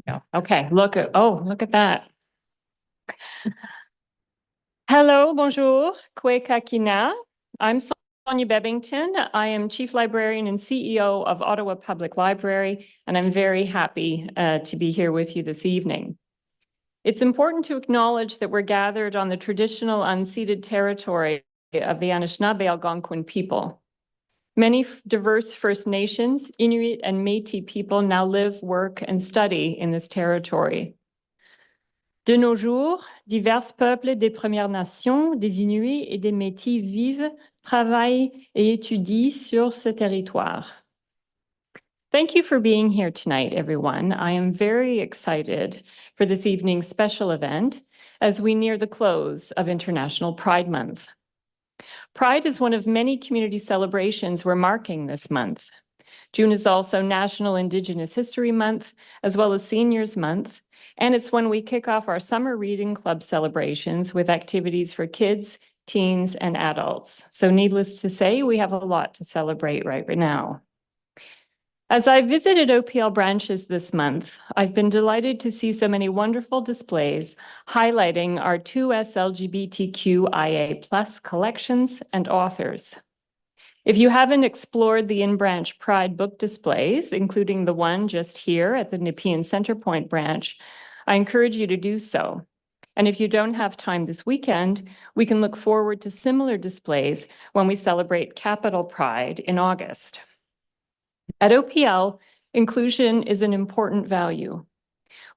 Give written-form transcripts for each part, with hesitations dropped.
go. Okay, look at that. Hello, bonjour, kwe kakina. I'm Sonia Bebbington. I am Chief Librarian and CEO of Ottawa Public Library, and I'm very happy to be here with you this evening. It's important to acknowledge that we're gathered on the traditional unceded territory of the Anishinaabe Algonquin people. Many diverse First Nations, Inuit, and Métis people now live, work, and study in this territory. De nos jours, divers peuples des Premières Nations, des Inuits et des Métis vivent, travaillent et étudient sur ce territoire. Thank you for being here tonight, everyone. I am very excited for this evening's special event as we near the close of International Pride Month. Pride is one of many community celebrations we're marking this month. June is also National Indigenous History Month, as well as Seniors Month, and it's when we kick off our summer reading club celebrations with activities for kids, teens, and adults. So needless to say, we have a lot to celebrate right now. As I visited OPL branches this month, I've been delighted to see so many wonderful displays highlighting our 2S LGBTQIA+ collections and authors. If you haven't explored the in-branch Pride book displays, including the one just here at the Nepean Centrepoint branch, I encourage you to do so. And if you don't have time this weekend, we can look forward to similar displays when we celebrate Capital Pride in August. At OPL, inclusion is an important value.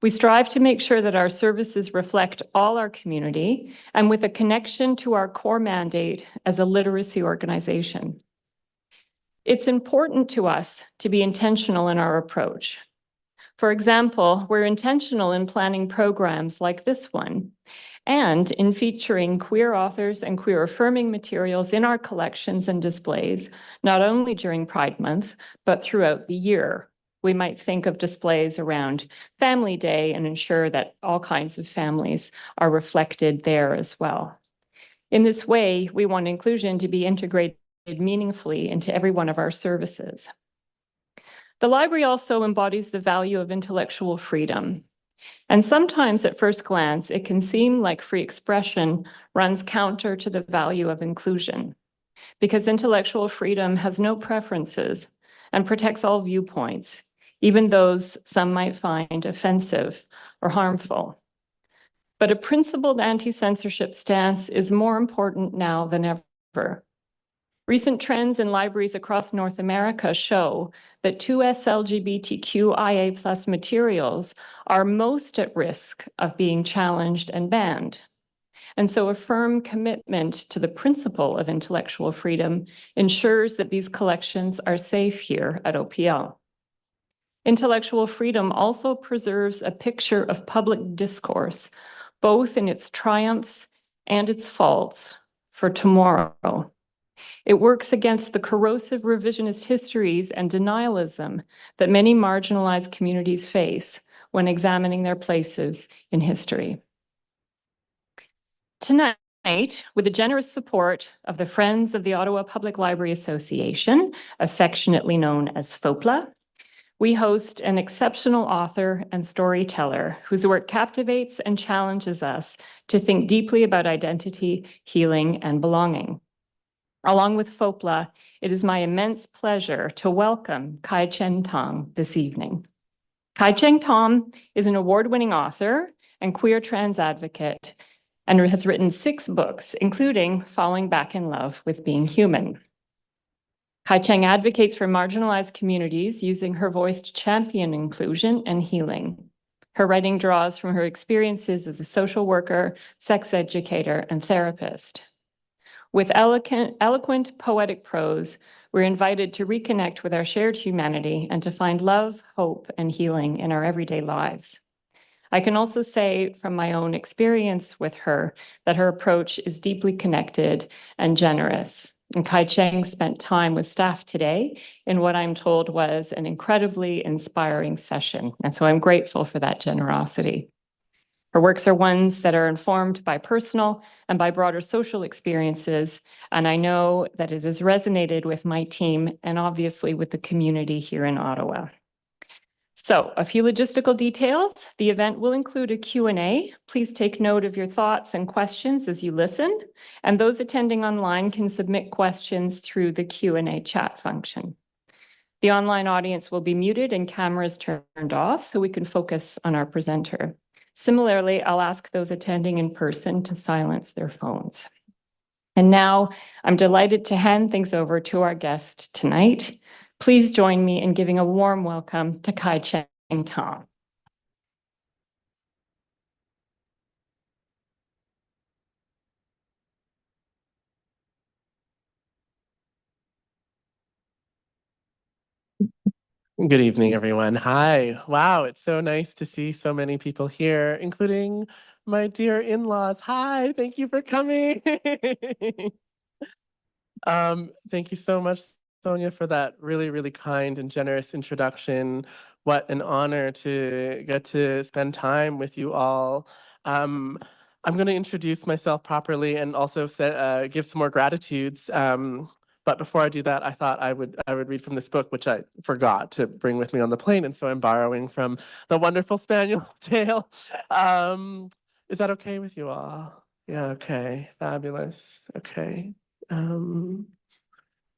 We strive to make sure that our services reflect all our community and with a connection to our core mandate as a literacy organization. It's important to us to be intentional in our approach. For example, we're intentional in planning programs like this one and in featuring queer authors and queer affirming materials in our collections and displays, not only during Pride Month, but throughout the year. We might think of displays around Family Day and ensure that all kinds of families are reflected there as well. In this way, we want inclusion to be integrated meaningfully into every one of our services. The library also embodies the value of intellectual freedom. And sometimes at first glance, it can seem like free expression runs counter to the value of inclusion, because intellectual freedom has no preferences and protects all viewpoints, even those some might find offensive or harmful. But a principled anti-censorship stance is more important now than ever. Recent trends in libraries across North America show that 2S LGBTQIA+ materials are most at risk of being challenged and banned. And so a firm commitment to the principle of intellectual freedom ensures that these collections are safe here at OPL. Intellectual freedom also preserves a picture of public discourse, both in its triumphs and its faults, for tomorrow. It works against the corrosive revisionist histories and denialism that many marginalized communities face when examining their places in history. Tonight, with the generous support of the Friends of the Ottawa Public Library Association, affectionately known as FOPLA, we host an exceptional author and storyteller whose work captivates and challenges us to think deeply about identity, healing, and belonging. Along with FOPLA, it is my immense pleasure to welcome Kai Cheng Thom this evening. Kai Cheng Thom is an award-winning author and queer trans advocate and has written 6 books, including Falling Back in Love with Being Human. Kai Cheng advocates for marginalized communities using her voice to champion inclusion and healing. Her writing draws from her experiences as a social worker, sex educator, and therapist. With eloquent, poetic prose, we're invited to reconnect with our shared humanity and to find love, hope, and healing in our everyday lives. I can also say from my own experience with her that her approach is deeply connected and generous. And Kai Cheng spent time with staff today in what I'm told was an incredibly inspiring session. And so I'm grateful for that generosity. Her works are ones that are informed by personal and by broader social experiences, and I know that it has resonated with my team and obviously with the community here in Ottawa. So a few logistical details. The event will include a Q&A. Please take note of your thoughts and questions as you listen, and those attending online can submit questions through the Q&A chat function. The online audience will be muted and cameras turned off so we can focus on our presenter. Similarly, I'll ask those attending in person to silence their phones. And now I'm delighted to hand things over to our guest tonight. Please join me in giving a warm welcome to Kai Cheng Thom. Good evening, everyone. Hi. Wow, it's so nice to see so many people here, including my dear in-laws. Hi, thank you for coming. Thank you so much, Sonia, for that really, really kind and generous introduction. What an honor to get to spend time with you all. I'm going to introduce myself properly and also give some more gratitudes. But before I do that, I thought I would read from this book, which I forgot to bring with me on the plane, and so I'm borrowing from the wonderful Spaniel tale. Is that okay with you all? Yeah, okay, fabulous. Okay.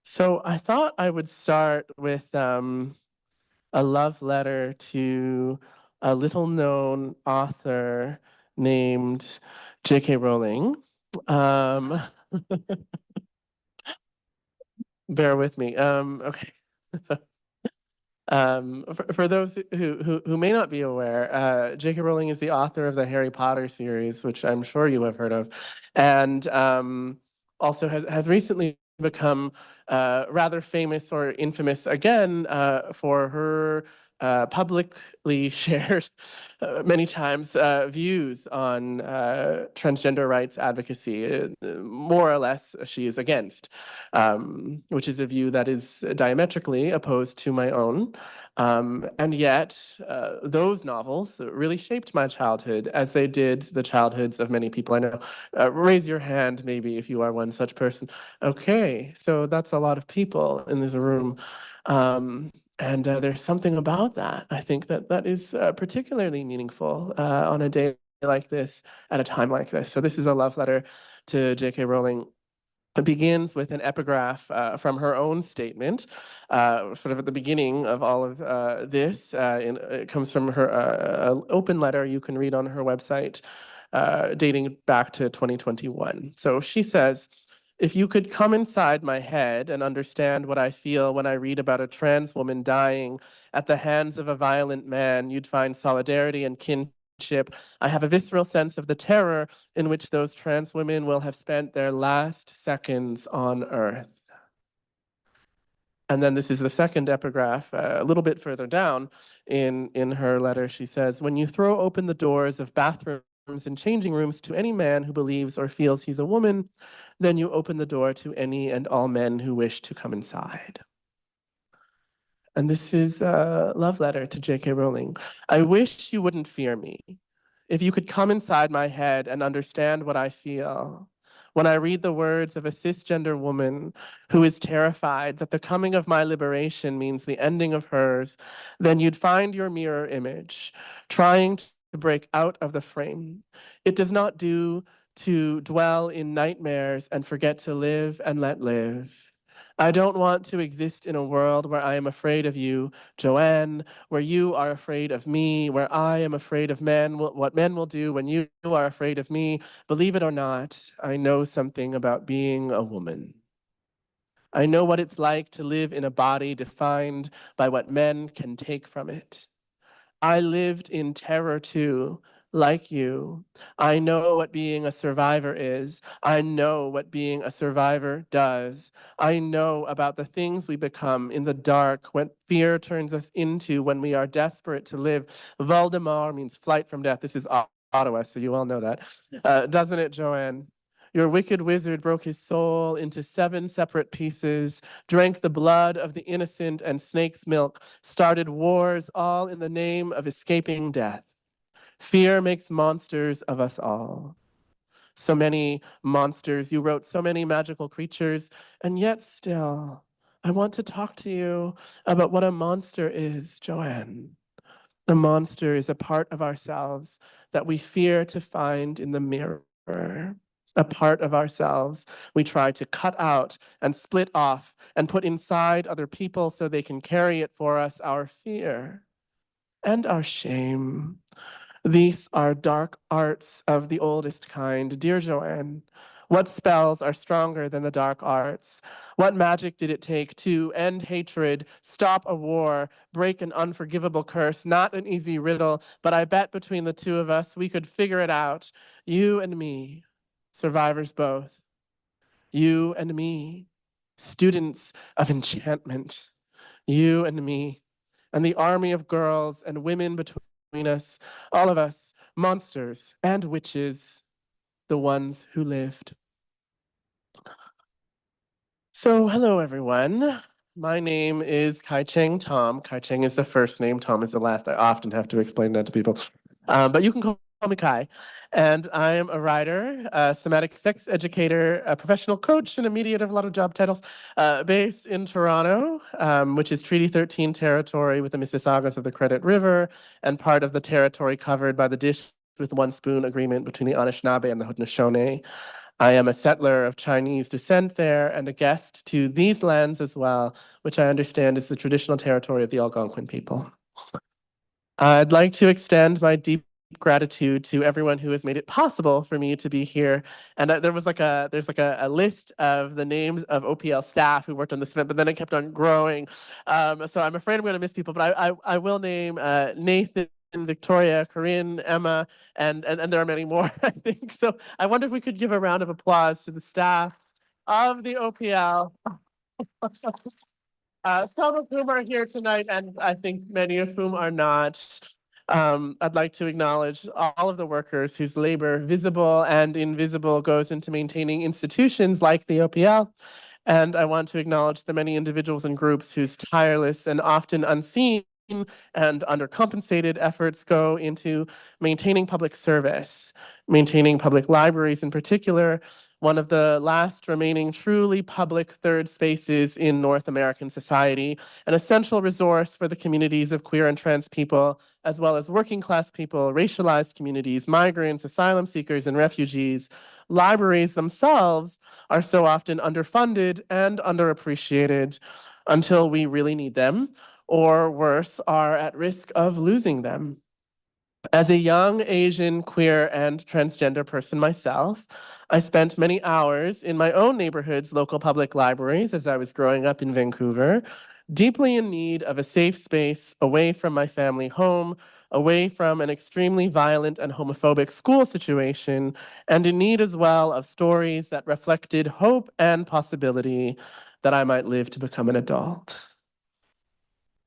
So I thought I would start with a love letter to a little known author named J.K. Rowling. Bear with me. Okay. For those who may not be aware, J.K. Rowling is the author of the Harry Potter series, which I'm sure you have heard of, and also has recently become rather famous or infamous again for her publicly shared many times views on transgender rights advocacy. More or less, she is against, which is a view that is diametrically opposed to my own. And yet, those novels really shaped my childhood as they did the childhoods of many people I know. Raise your hand, maybe, if you are one such person. Okay, so that's a lot of people in this room. And there's something about that. I think that is particularly meaningful on a day like this, at a time like this. So this is a love letter to J.K. Rowling. It begins with an epigraph from her own statement, sort of at the beginning of all of this. It comes from her an open letter you can read on her website, dating back to 2021. So she says, "If you could come inside my head and understand what I feel when I read about a trans woman dying at the hands of a violent man, you'd find solidarity and kinship. I have a visceral sense of the terror in which those trans women will have spent their last seconds on Earth." And then this is the second epigraph, a little bit further down in her letter. She says, "When you throw open the doors of bathrooms and changing rooms to any man who believes or feels he's a woman, then you open the door to any and all men who wish to come inside." And this is a love letter to J.K. Rowling. "I wish you wouldn't fear me. If you could come inside my head and understand what I feel when I read the words of a cisgender woman who is terrified that the coming of my liberation means the ending of hers, then you'd find your mirror image, trying to break out of the frame. It does not do to dwell in nightmares and forget to live and let live. I don't want to exist in a world where I am afraid of you, Joanne, where you are afraid of me, where I am afraid of men, what men will do when you are afraid of me. Believe it or not, I know something about being a woman. I know what it's like to live in a body defined by what men can take from it. I lived in terror too, like you. I know what being a survivor is. I know what being a survivor does. I know about the things we become in the dark, what fear turns us into when we are desperate to live. Voldemort means flight from death. This is Ottawa, so you all know that. Doesn't it, Joanne? Your wicked wizard broke his soul into 7 separate pieces, drank the blood of the innocent and snake's milk, started wars, all in the name of escaping death. Fear makes monsters of us all. So many monsters, you wrote so many magical creatures, and yet still, I want to talk to you about what a monster is, Joanne. A monster is a part of ourselves that we fear to find in the mirror. A part of ourselves we try to cut out and split off and put inside other people so they can carry it for us, our fear and our shame. These are dark arts of the oldest kind. Dear Joanne, what spells are stronger than the dark arts? What magic did it take to end hatred, stop a war, break an unforgivable curse? Not an easy riddle, but I bet between the two of us we could figure it out. You and me, survivors both. You and me, students of enchantment. You and me, and the army of girls and women between us, all of us, monsters and witches, the ones who lived. So, hello everyone. My name is Kai Cheng Thom. Kai Cheng is the first name, Thom is the last. I often have to explain that to people. But you can call me Kai. And I am a writer, a somatic sex educator, a professional coach, and a mediator of a lot of job titles, based in Toronto, which is Treaty 13 territory with the Mississaugas of the Credit River, and part of the territory covered by the Dish with One Spoon agreement between the Anishinaabe and the Haudenosaunee. I am a settler of Chinese descent there and a guest to these lands as well, which I understand is the traditional territory of the Algonquin people. I'd like to extend my deep gratitude to everyone who has made it possible for me to be here. And there's like a list of the names of OPL staff who worked on this event, but then it kept on growing. So I'm afraid I'm going to miss people, but I will name Nathan, Victoria, Corinne, Emma, and there are many more, I think. So I wonder if we could give a round of applause to the staff of the OPL. Some of whom are here tonight, and I think many of whom are not. I'd like to acknowledge all of the workers whose labor, visible and invisible, goes into maintaining institutions like the OPL. And I want to acknowledge the many individuals and groups whose tireless and often unseen and undercompensated efforts go into maintaining public service, maintaining public libraries in particular, one of the last remaining truly public third spaces in North American society, an essential resource for the communities of queer and trans people, as well as working class people, racialized communities, migrants, asylum seekers, and refugees. Libraries themselves are so often underfunded and underappreciated until we really need them, or worse, are at risk of losing them. As a young Asian, queer, and transgender person myself, I spent many hours in my own neighborhood's local public libraries as I was growing up in Vancouver, deeply in need of a safe space away from my family home, away from an extremely violent and homophobic school situation, and in need as well of stories that reflected hope and possibility that I might live to become an adult.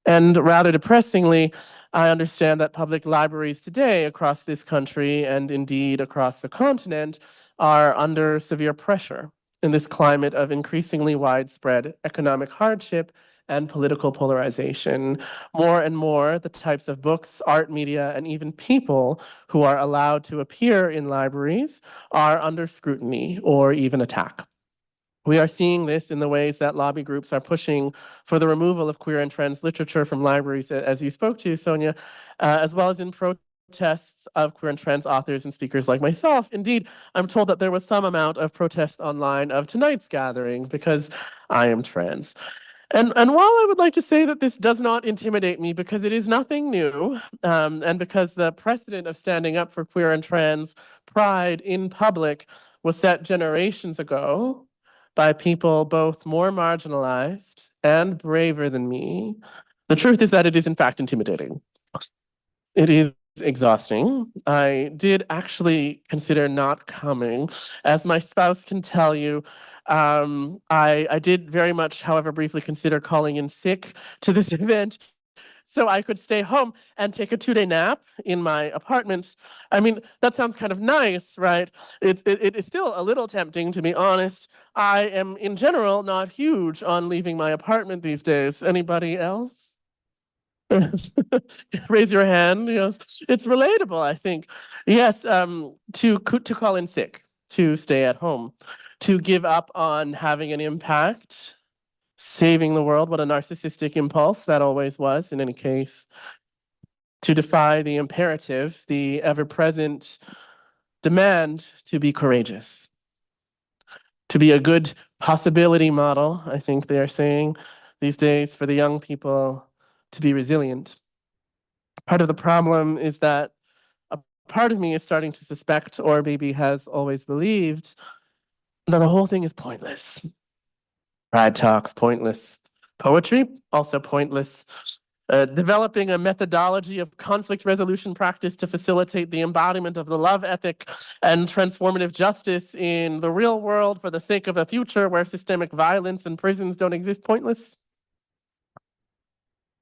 And rather depressingly, I understand that public libraries today across this country and indeed across the continent are under severe pressure in this climate of increasingly widespread economic hardship and political polarization. More and more, the types of books, art, media, and even people who are allowed to appear in libraries are under scrutiny or even attack. We are seeing this in the ways that lobby groups are pushing for the removal of queer and trans literature from libraries, as you spoke to, Sonia, as well as in protests of queer and trans authors and speakers like myself. Indeed, I'm told that there was some amount of protest online of tonight's gathering because I am trans. And while I would like to say that this does not intimidate me because it is nothing new, and because the precedent of standing up for queer and trans pride in public was set generations ago by people both more marginalized and braver than me, the truth is that it is in fact intimidating. It is exhausting. I did actually consider not coming. As my spouse can tell you, I did very much, however briefly, consider calling in sick to this event so I could stay home and take a 2-day nap in my apartment. I mean, that sounds kind of nice, right? It is still a little tempting, to be honest. I am, in general, not huge on leaving my apartment these days. Anybody else? Raise your hand. Yes, it's relatable, I think. Yes, to call in sick, to stay at home, to give up on having an impact, saving the world. What a narcissistic impulse that always was, in any case. to defy the imperative, the ever-present demand to be courageous, to be a good possibility model, I think they are saying these days, for the young people to be resilient. Part of the problem is that a part of me is starting to suspect, or maybe has always believed, that the whole thing is pointless. Pride talks, pointless. Poetry, also pointless. Developing a methodology of conflict resolution practice to facilitate the embodiment of the love ethic and transformative justice in the real world for the sake of a future where systemic violence and prisons don't exist, pointless.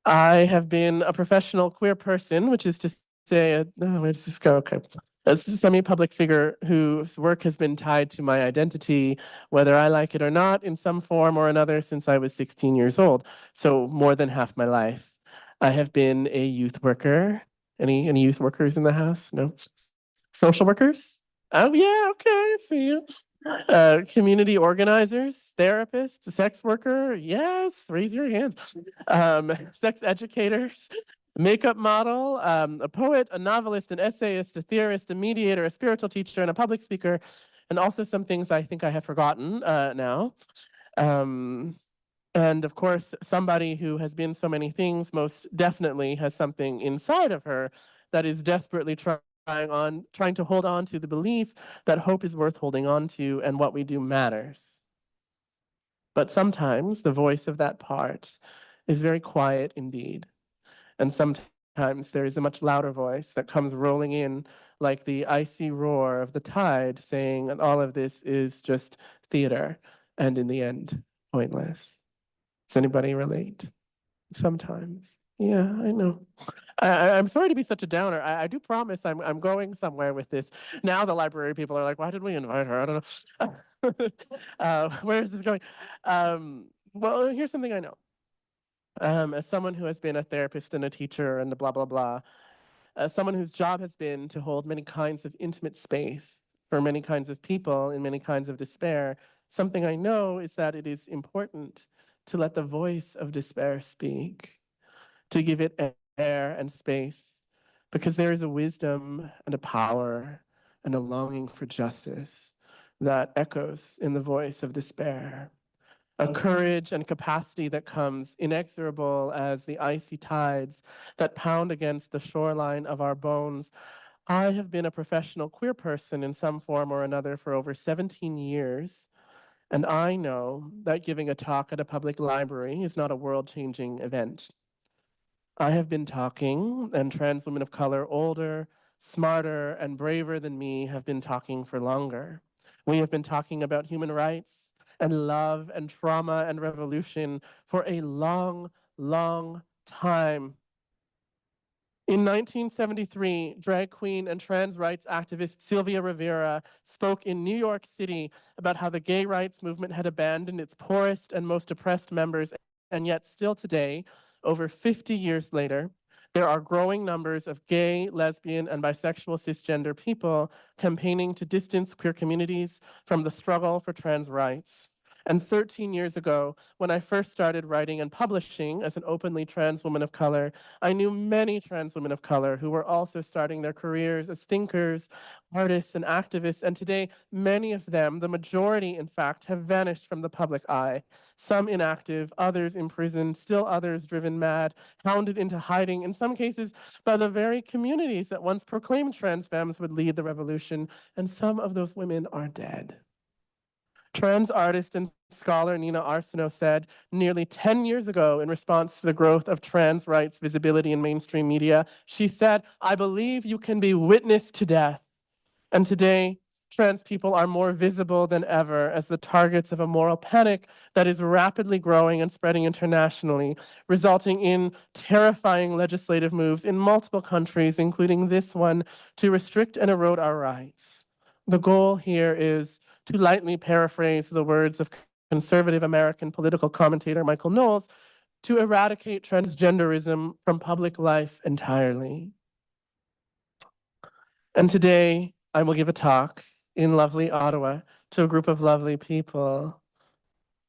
I have been a professional queer person, which is to say, where does this go? Okay. As a semi-public figure whose work has been tied to my identity, whether I like it or not, in some form or another since I was 16 years old. So more than half my life. I have been a youth worker. Any youth workers in the house? No? Social workers? Oh yeah, okay, I see you. Community organizers, therapists, sex worker, yes, raise your hands. Sex educators, makeup model, a poet, a novelist, an essayist, a theorist, a mediator, a spiritual teacher, and a public speaker, and also some things I think I have forgotten now. And of course, somebody who has been so many things most definitely has something inside of her that is desperately trying to hold on to the belief that hope is worth holding on to and what we do matters. But sometimes the voice of that part is very quiet indeed. And sometimes there is a much louder voice that comes rolling in like the icy roar of the tide, saying that all of this is just theater and in the end, pointless. Does anybody relate? Sometimes. Yeah, I know. I'm sorry to be such a downer. I do promise I'm going somewhere with this. Now the library people are like, why did we invite her? I don't know. Where is this going? Well, here's something I know. As someone who has been a therapist and a teacher and blah, blah, blah, as someone whose job has been to hold many kinds of intimate space for many kinds of people in many kinds of despair, something I know is that it is important to let the voice of despair speak, to give it air and space, because there is a wisdom and a power and a longing for justice that echoes in the voice of despair. A courage and capacity that comes inexorable as the icy tides that pound against the shoreline of our bones. I have been a professional queer person in some form or another for over 17 years, and I know that giving a talk at a public library is not a world-changing event. I have been talking, and trans women of color, older, smarter, and braver than me, have been talking for longer. We have been talking about human rights and love and trauma and revolution for a long, long time. In 1973, drag queen and trans rights activist Sylvia Rivera spoke in New York City about how the gay rights movement had abandoned its poorest and most oppressed members, and yet still today, over 50 years later, there are growing numbers of gay, lesbian, and bisexual cisgender people campaigning to distance queer communities from the struggle for trans rights. And 13 years ago, when I first started writing and publishing as an openly trans woman of color, I knew many trans women of color who were also starting their careers as thinkers, artists, and activists. And today, many of them, the majority in fact, have vanished from the public eye. Some inactive, others imprisoned, still others driven mad, hounded into hiding, in some cases by the very communities that once proclaimed trans femmes would lead the revolution. And some of those women are dead. Trans artist and scholar Nina Arsenault said nearly 10 years ago in response to the growth of trans rights visibility in mainstream media, she said, "I believe you can be witness to death." And today, trans people are more visible than ever as the targets of a moral panic that is rapidly growing and spreading internationally, resulting in terrifying legislative moves in multiple countries, including this one, to restrict and erode our rights. The goal here is, to lightly paraphrase the words of conservative American political commentator Michael Knowles, to eradicate transgenderism from public life entirely. And today, I will give a talk in lovely Ottawa to a group of lovely people.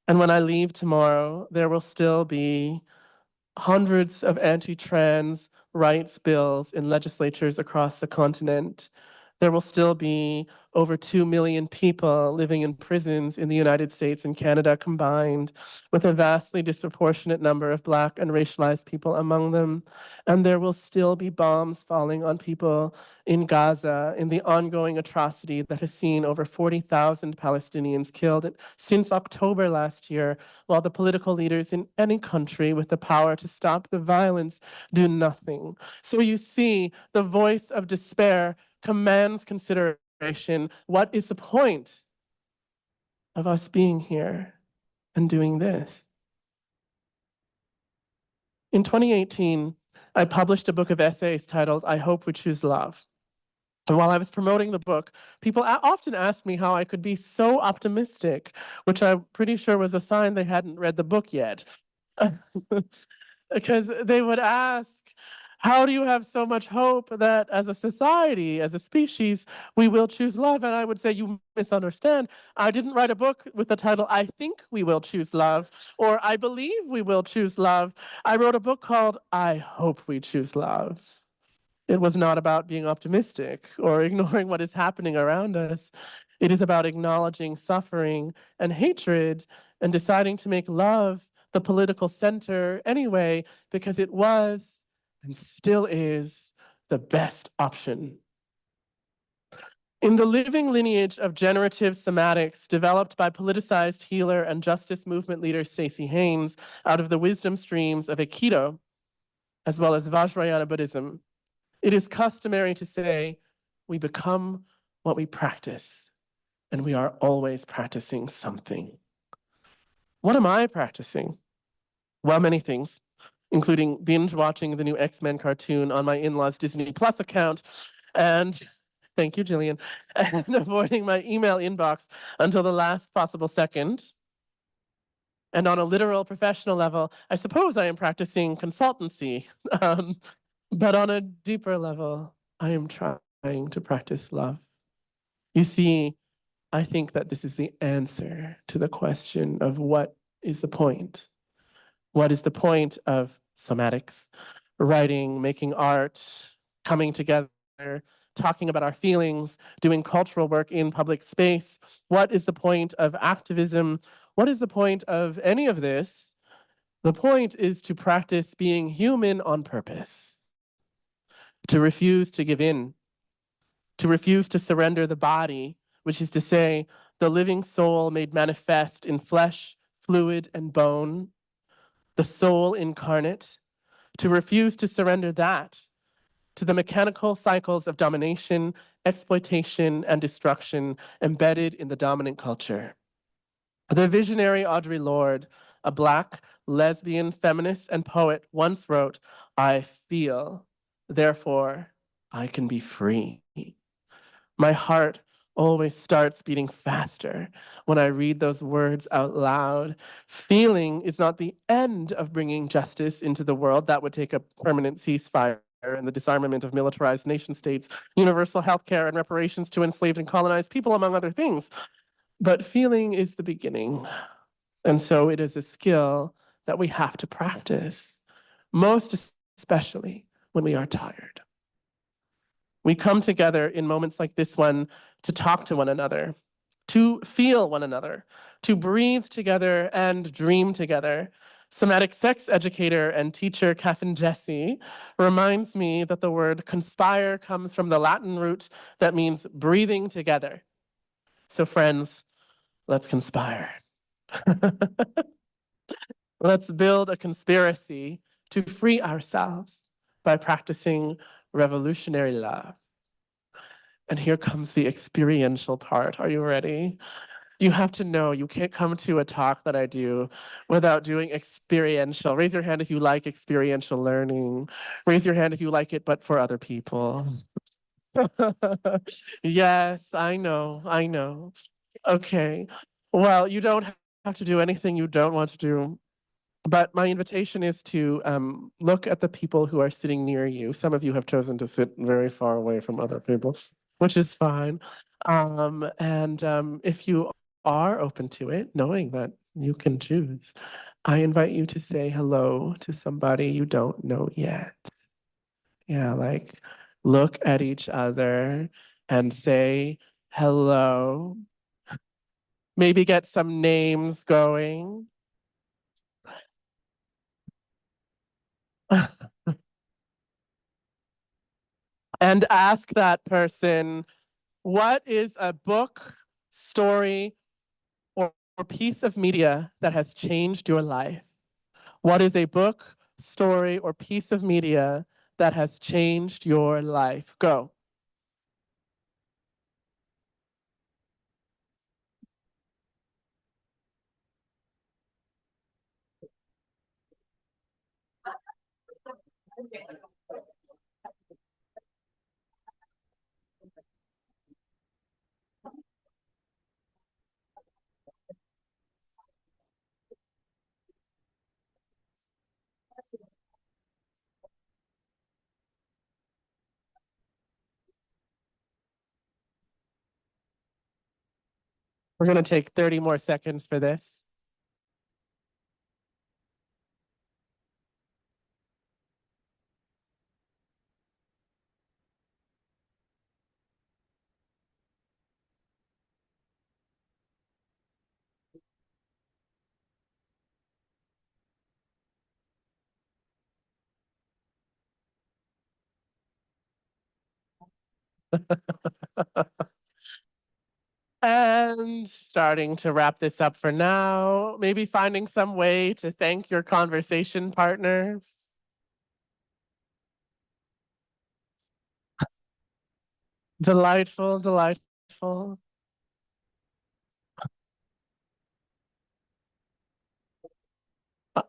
And when I leave tomorrow, there will still be hundreds of anti-trans rights bills in legislatures across the continent. There will still be over 2 million people living in prisons in the United States and Canada combined, with a vastly disproportionate number of Black and racialized people among them. And there will still be bombs falling on people in Gaza in the ongoing atrocity that has seen over 40,000 Palestinians killed since October last year, while the political leaders in any country with the power to stop the violence do nothing. So you see, the voice of despair commands consideration. What is the point of us being here and doing this? In 2018, I published a book of essays titled, I Hope We Choose Love. And while I was promoting the book, people often asked me how I could be so optimistic, which I'm pretty sure was a sign they hadn't read the book yet. Because they would ask, how do you have so much hope that as a society, as a species, we will choose love? And I would say, you misunderstand. I didn't write a book with the title, I think we will choose love, or I believe we will choose love. I wrote a book called, I hope we choose love. It was not about being optimistic or ignoring what is happening around us. It is about acknowledging suffering and hatred and deciding to make love the political center anyway, because it was and still is the best option. In the living lineage of generative somatics developed by politicized healer and justice movement leader Stacey Haynes out of the wisdom streams of Aikido, as well as Vajrayana Buddhism, it is customary to say, we become what we practice, and we are always practicing something. What am I practicing? Well, many things, including binge watching the new X-Men cartoon on my in-laws' Disney Plus account, and thank you, Jillian, and avoiding my email inbox until the last possible second. And on a literal professional level, I suppose I am practicing consultancy, but on a deeper level, I am trying to practice love. You see, I think that this is the answer to the question of what is the point? What is the point of somatics, writing, making art, coming together, talking about our feelings, doing cultural work in public space? What is the point of activism? What is the point of any of this? The point is to practice being human on purpose, to refuse to give in, to refuse to surrender the body, which is to say, the living soul made manifest in flesh, fluid, and bone, the soul incarnate, to refuse to surrender that to the mechanical cycles of domination, exploitation, and destruction embedded in the dominant culture. The visionary Audre Lorde, a Black, lesbian, feminist, and poet, once wrote, I feel, therefore I can be free. My heart always starts beating faster when I read those words out loud. Feeling is not the end of bringing justice into the world. That would take a permanent ceasefire and the disarmament of militarized nation states, universal health care, and reparations to enslaved and colonized people, among other things. But feeling is the beginning. And so it is a skill that we have to practice, most especially when we are tired. We come together in moments like this one to talk to one another, to feel one another, to breathe together and dream together. Somatic sex educator and teacher Catherine Jesse reminds me that the word conspire comes from the Latin root that means breathing together. So friends, let's conspire. Let's build a conspiracy to free ourselves by practicing revolutionary love. And here comes the experiential part. Are you ready? You have to know you can't come to a talk that I do without doing experiential. Raise your hand if you like experiential learning. Raise your hand if you like it, but for other people. Yes, I know, I know. Okay. Well, you don't have to do anything you don't want to do. But my invitation is to look at the people who are sitting near you. Some of you have chosen to sit very far away from other people, which is fine. If you are open to it, knowing that you can choose, I invite you to say hello to somebody you don't know yet. Yeah, like look at each other and say hello. Maybe get some names going. And ask that person, what is a book, story, or piece of media that has changed your life? What is a book, story, or piece of media that has changed your life? Go. We're going to take 30 more seconds for this. And starting to wrap this up for now, maybe finding some way to thank your conversation partners. Delightful, delightful. Uh,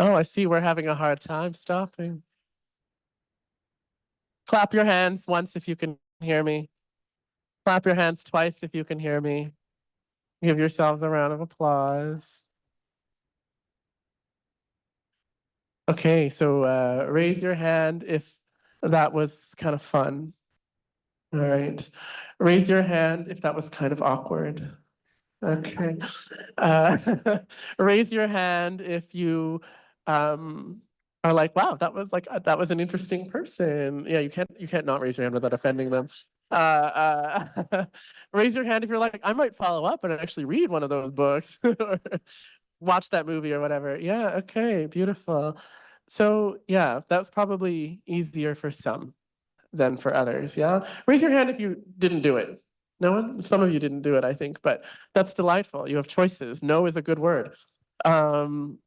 Oh, I see we're having a hard time stopping. Clap your hands once if you can hear me. Clap your hands twice if you can hear me. Give yourselves a round of applause. Okay, so raise your hand if that was kind of fun. All right. Raise your hand if that was kind of awkward. Okay. Uh, raise your hand if you are like, wow, that was an interesting person. Yeah, you can't not raise your hand without offending them. Raise your hand if you're like, I might follow up and actually read one of those books or watch that movie or whatever. Yeah, okay, beautiful. So yeah, that's probably easier for some than for others. Yeah. Raise your hand if you didn't do it. No one? Some of you didn't do it, I think, but that's delightful. You have choices. No is a good word. Um,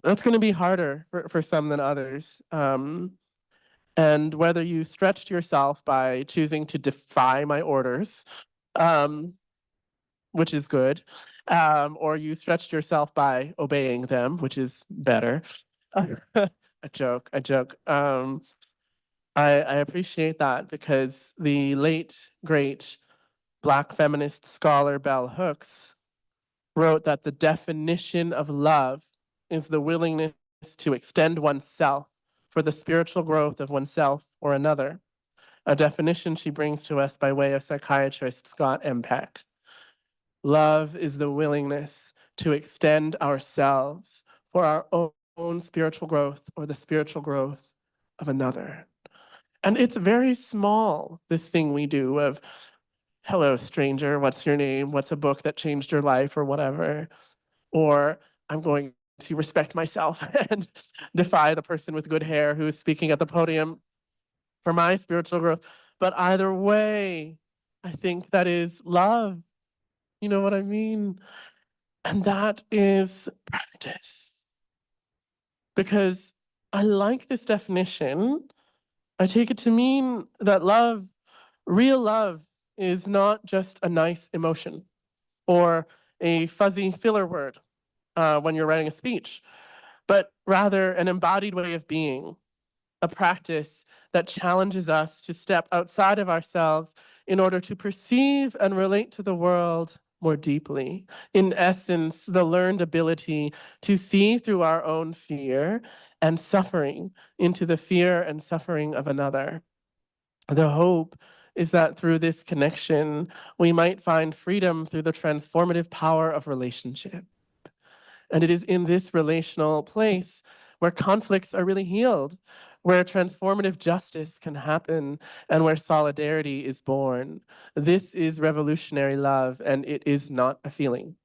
that's going to be harder for some than others. And whether you stretched yourself by choosing to defy my orders, um, which is good, or you stretched yourself by obeying them, which is better. A joke, a joke. I appreciate that because the late, great Black feminist scholar Bell Hooks wrote that the definition of love is the willingness to extend oneself for the spiritual growth of oneself or another, a definition she brings to us by way of psychiatrist Scott M. Peck. Love is the willingness to extend ourselves for our own spiritual growth or the spiritual growth of another. And it's very small, this thing we do of, hello, stranger, what's your name? What's a book that changed your life or whatever? Or I'm going to respect myself and defy the person with good hair who is speaking at the podium for my spiritual growth. But either way, I think that is love. You know what I mean? And that is practice. Because I like this definition. I take it to mean that love, real love, is not just a nice emotion or a fuzzy filler word when you're writing a speech, but rather an embodied way of being, a practice that challenges us to step outside of ourselves in order to perceive and relate to the world more deeply. In essence, the learned ability to see through our own fear and suffering into the fear and suffering of another. The hope is that through this connection, we might find freedom through the transformative power of relationship. And it is in this relational place where conflicts are really healed, where transformative justice can happen, and where solidarity is born. This is revolutionary love, and it is not a feeling.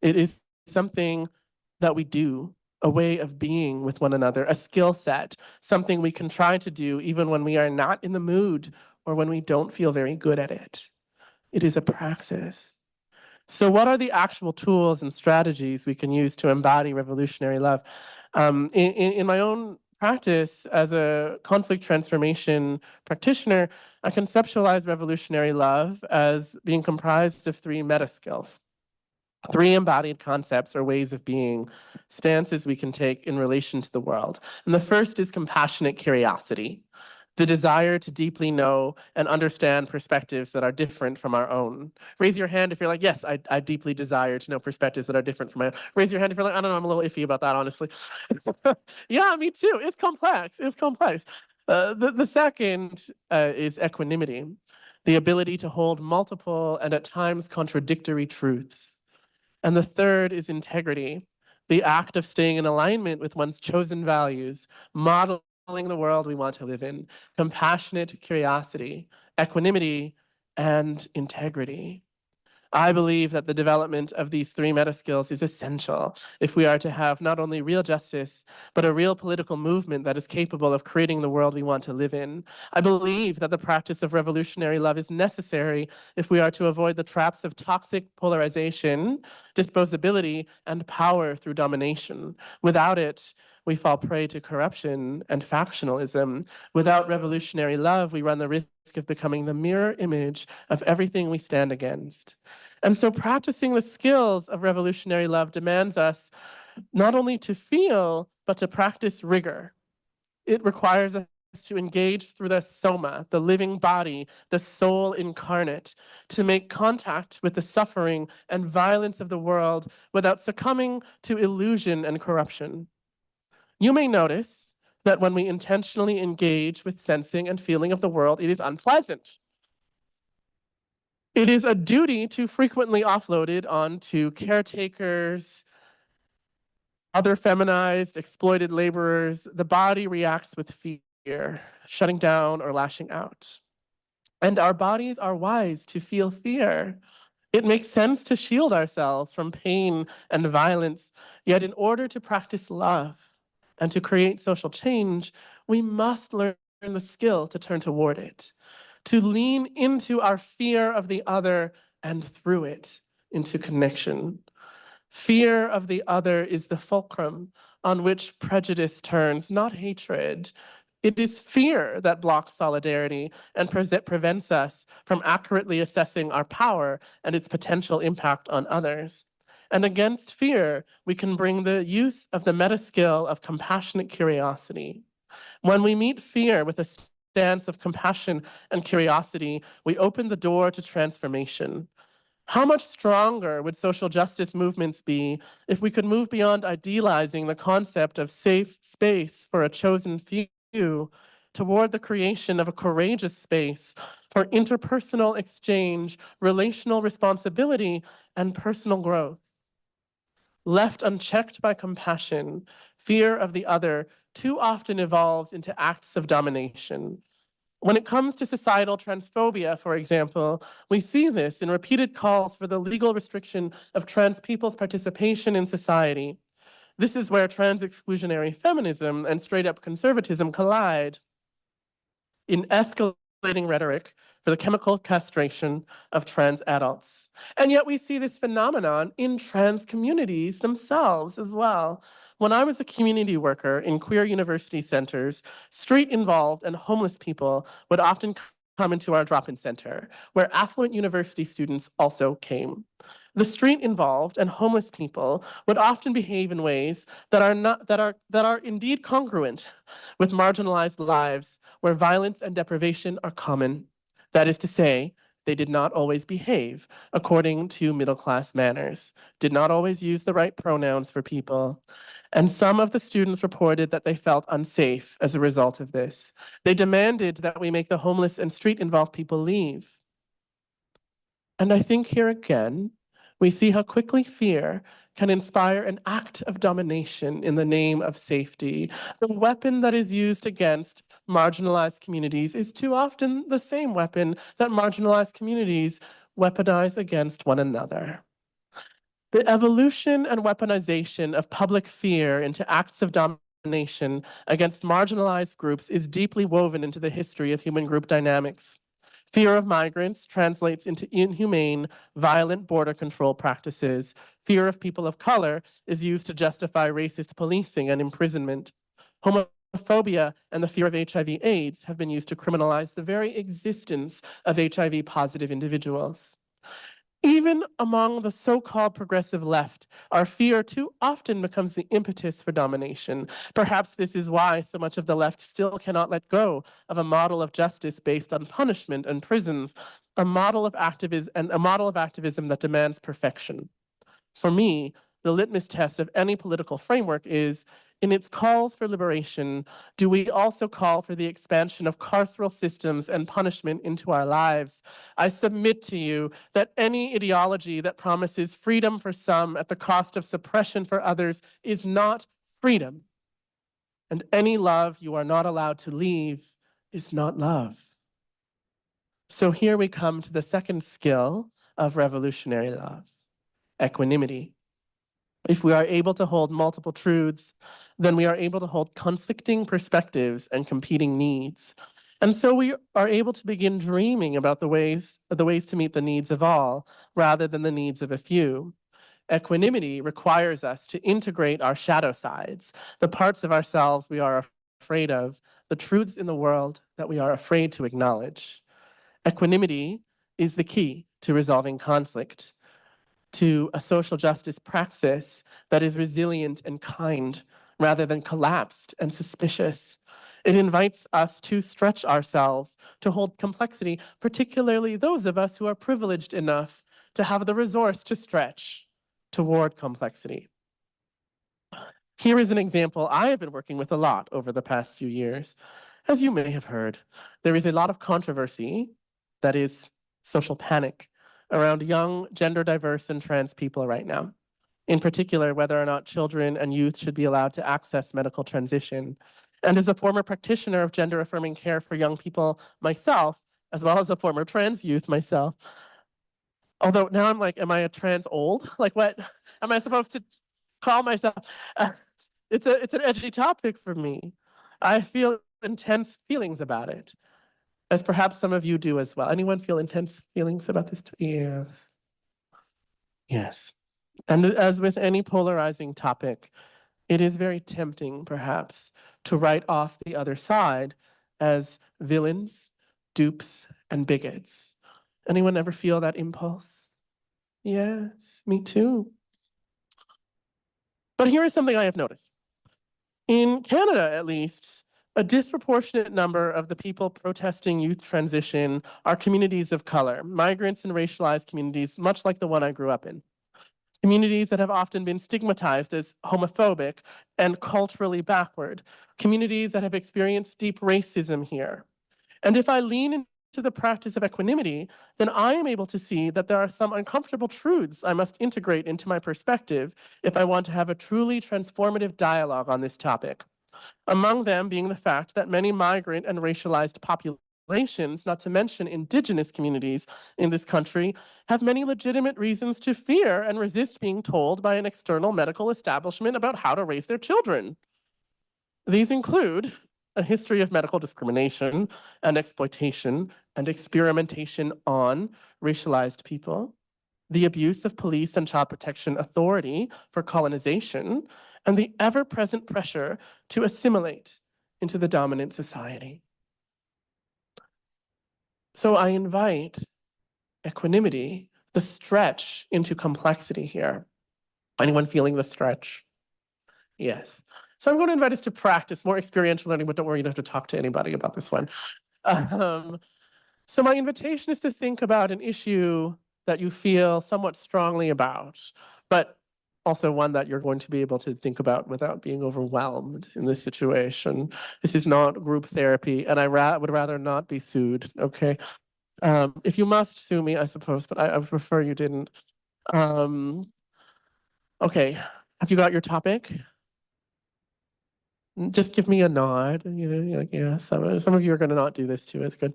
It is something that we do, a way of being with one another, a skill set, something we can try to do even when we are not in the mood or when we don't feel very good at it. It is a praxis. So what are the actual tools and strategies we can use to embody revolutionary love? In my own practice as a conflict transformation practitioner, I conceptualize revolutionary love as being comprised of three meta skills. Three embodied concepts or ways of being, stances we can take in relation to the world. And the first is compassionate curiosity, the desire to deeply know and understand perspectives that are different from our own. Raise your hand if you're like, yes, I deeply desire to know perspectives that are different from my own. Raise your hand if you're like, I don't know, I'm a little iffy about that, honestly. Yeah, me too. It's complex. It's complex. The second is equanimity, the ability to hold multiple and at times contradictory truths. And the third is integrity, the act of staying in alignment with one's chosen values, modeling the world we want to live in, compassionate curiosity, equanimity, and integrity. I believe that the development of these three meta skills is essential if we are to have not only real justice, but a real political movement that is capable of creating the world we want to live in. I believe that the practice of revolutionary love is necessary if we are to avoid the traps of toxic polarization, disposability, and power through domination. Without it, we fall prey to corruption and factionalism. Without revolutionary love, we run the risk of becoming the mirror image of everything we stand against. And so practicing the skills of revolutionary love demands us not only to feel, but to practice rigor. It requires us to engage through the soma, the living body, the soul incarnate, to make contact with the suffering and violence of the world without succumbing to illusion and corruption. You may notice that when we intentionally engage with sensing and feeling of the world, it is unpleasant. It is a duty to frequently offload it onto caretakers, other feminized, exploited laborers. The body reacts with fear, shutting down or lashing out. And our bodies are wise to feel fear. It makes sense to shield ourselves from pain and violence. Yet in order to practice love and to create social change, we must learn the skill to turn toward it, to lean into our fear of the other and through it into connection. Fear of the other is the fulcrum on which prejudice turns, not hatred. It is fear that blocks solidarity and prevents us from accurately assessing our power and its potential impact on others. And against fear, we can bring the use of the meta skill of compassionate curiosity. When we meet fear with a stance of compassion and curiosity, we open the door to transformation. How much stronger would social justice movements be if we could move beyond idealizing the concept of safe space for a chosen few toward the creation of a courageous space for interpersonal exchange, relational responsibility, and personal growth? Left unchecked by compassion, fear of the other too often evolves into acts of domination. When it comes to societal transphobia, for example, we see this in repeated calls for the legal restriction of trans people's participation in society. This is where trans exclusionary feminism and straight up conservatism collide in escalating rhetoric for the chemical castration of trans adults. And yet we see this phenomenon in trans communities themselves as well. When I was a community worker in queer university centers, street-involved and homeless people would often come into our drop-in center, where affluent university students also came. The street-involved and homeless people would often behave in ways that are indeed congruent with marginalized lives where violence and deprivation are common. That is to say, they did not always behave according to middle-class manners, did not always use the right pronouns for people. And some of the students reported that they felt unsafe as a result of this. They demanded that we make the homeless and street-involved people leave. And I think here again, We see how quickly fear can inspire an act of domination in the name of safety. The weapon that is used against marginalized communities is too often the same weapon that marginalized communities weaponize against one another. The evolution and weaponization of public fear into acts of domination against marginalized groups is deeply woven into the history of human group dynamics. Fear of migrants translates into inhumane, violent border control practices. Fear of people of color is used to justify racist policing and imprisonment. Homophobia and the fear of HIV/AIDS have been used to criminalize the very existence of HIV-positive individuals. Even among the so-called progressive left, our fear too often becomes the impetus for domination. Perhaps this is why so much of the left still cannot let go of a model of justice based on punishment and prisons, a model of activism that demands perfection. For me, the litmus test of any political framework is, in its calls for liberation, do we also call for the expansion of carceral systems and punishment into our lives? I submit to you that any ideology that promises freedom for some at the cost of suppression for others is not freedom. And any love you are not allowed to leave is not love. So here we come to the second skill of revolutionary love: equanimity. If we are able to hold multiple truths, then we are able to hold conflicting perspectives and competing needs. And so we are able to begin dreaming about the ways to meet the needs of all, rather than the needs of a few. Equanimity requires us to integrate our shadow sides, the parts of ourselves we are afraid of, the truths in the world that we are afraid to acknowledge. Equanimity is the key to resolving conflict, to a social justice praxis that is resilient and kind, rather than collapsed and suspicious. It invites us to stretch ourselves, to hold complexity, particularly those of us who are privileged enough to have the resource to stretch toward complexity. Here is an example I have been working with a lot over the past few years. As you may have heard, there is a lot of controversy, that is, social panic, around young, gender diverse, and trans people right now. In particular, whether or not children and youth should be allowed to access medical transition. And as a former practitioner of gender affirming care for young people myself, as well as a former trans youth myself, although now I'm like, am I a trans old? Like, what am I supposed to call myself? It's an edgy topic for me. I feel intense feelings about it, as perhaps some of you do as well. Anyone feel intense feelings about this? Yes. Yes. And as with any polarizing topic, it is very tempting, perhaps, to write off the other side as villains, dupes, and bigots. Anyone ever feel that impulse? Yes, me too. But here is something I have noticed. In Canada, at least, a disproportionate number of the people protesting youth transition are communities of color, migrants and racialized communities, much like the one I grew up in. Communities that have often been stigmatized as homophobic and culturally backward. Communities that have experienced deep racism here. And if I lean into the practice of equanimity, then I am able to see that there are some uncomfortable truths I must integrate into my perspective if I want to have a truly transformative dialogue on this topic. Among them being the fact that many migrant and racialized populations, not to mention indigenous communities in this country, have many legitimate reasons to fear and resist being told by an external medical establishment about how to raise their children. These include a history of medical discrimination and exploitation and experimentation on racialized people, the abuse of police and child protection authority for colonization, and the ever-present pressure to assimilate into the dominant society. So I invite equanimity, the stretch into complexity here. Anyone feeling the stretch? Yes. So I'm going to invite us to practice more experiential learning, but don't worry, you don't have to talk to anybody about this one. So my invitation is to think about an issue that you feel somewhat strongly about, but also one that you're going to be able to think about without being overwhelmed in this situation. This is not group therapy, and I would rather not be sued, okay? If you must sue me, I suppose, but I would prefer you didn't. Okay, have you got your topic? Just give me a nod. Like, yeah, some of you are going to not do this too. It's good.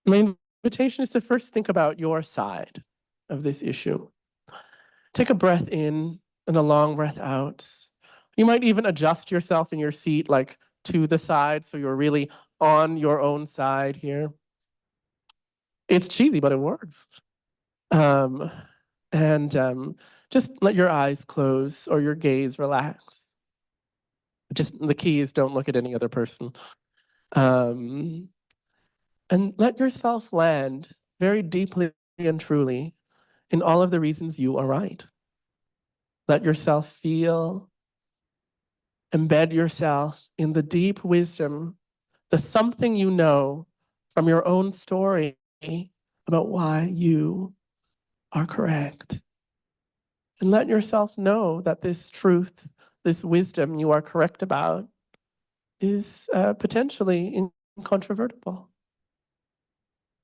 My invitation is to first think about your side of this issue. Take a breath in and a long breath out. You might even adjust yourself in your seat, like to the side, so you're really on your own side here. It's cheesy, but it works. Um, and just let your eyes close or your gaze relax. Just the key is don't look at any other person. And let yourself land very deeply and truly in all of the reasons you are right. Let yourself feel, embed yourself in the deep wisdom, the something you know from your own story about why you are correct. And let yourself know that this truth, this wisdom you are correct about is potentially incontrovertible.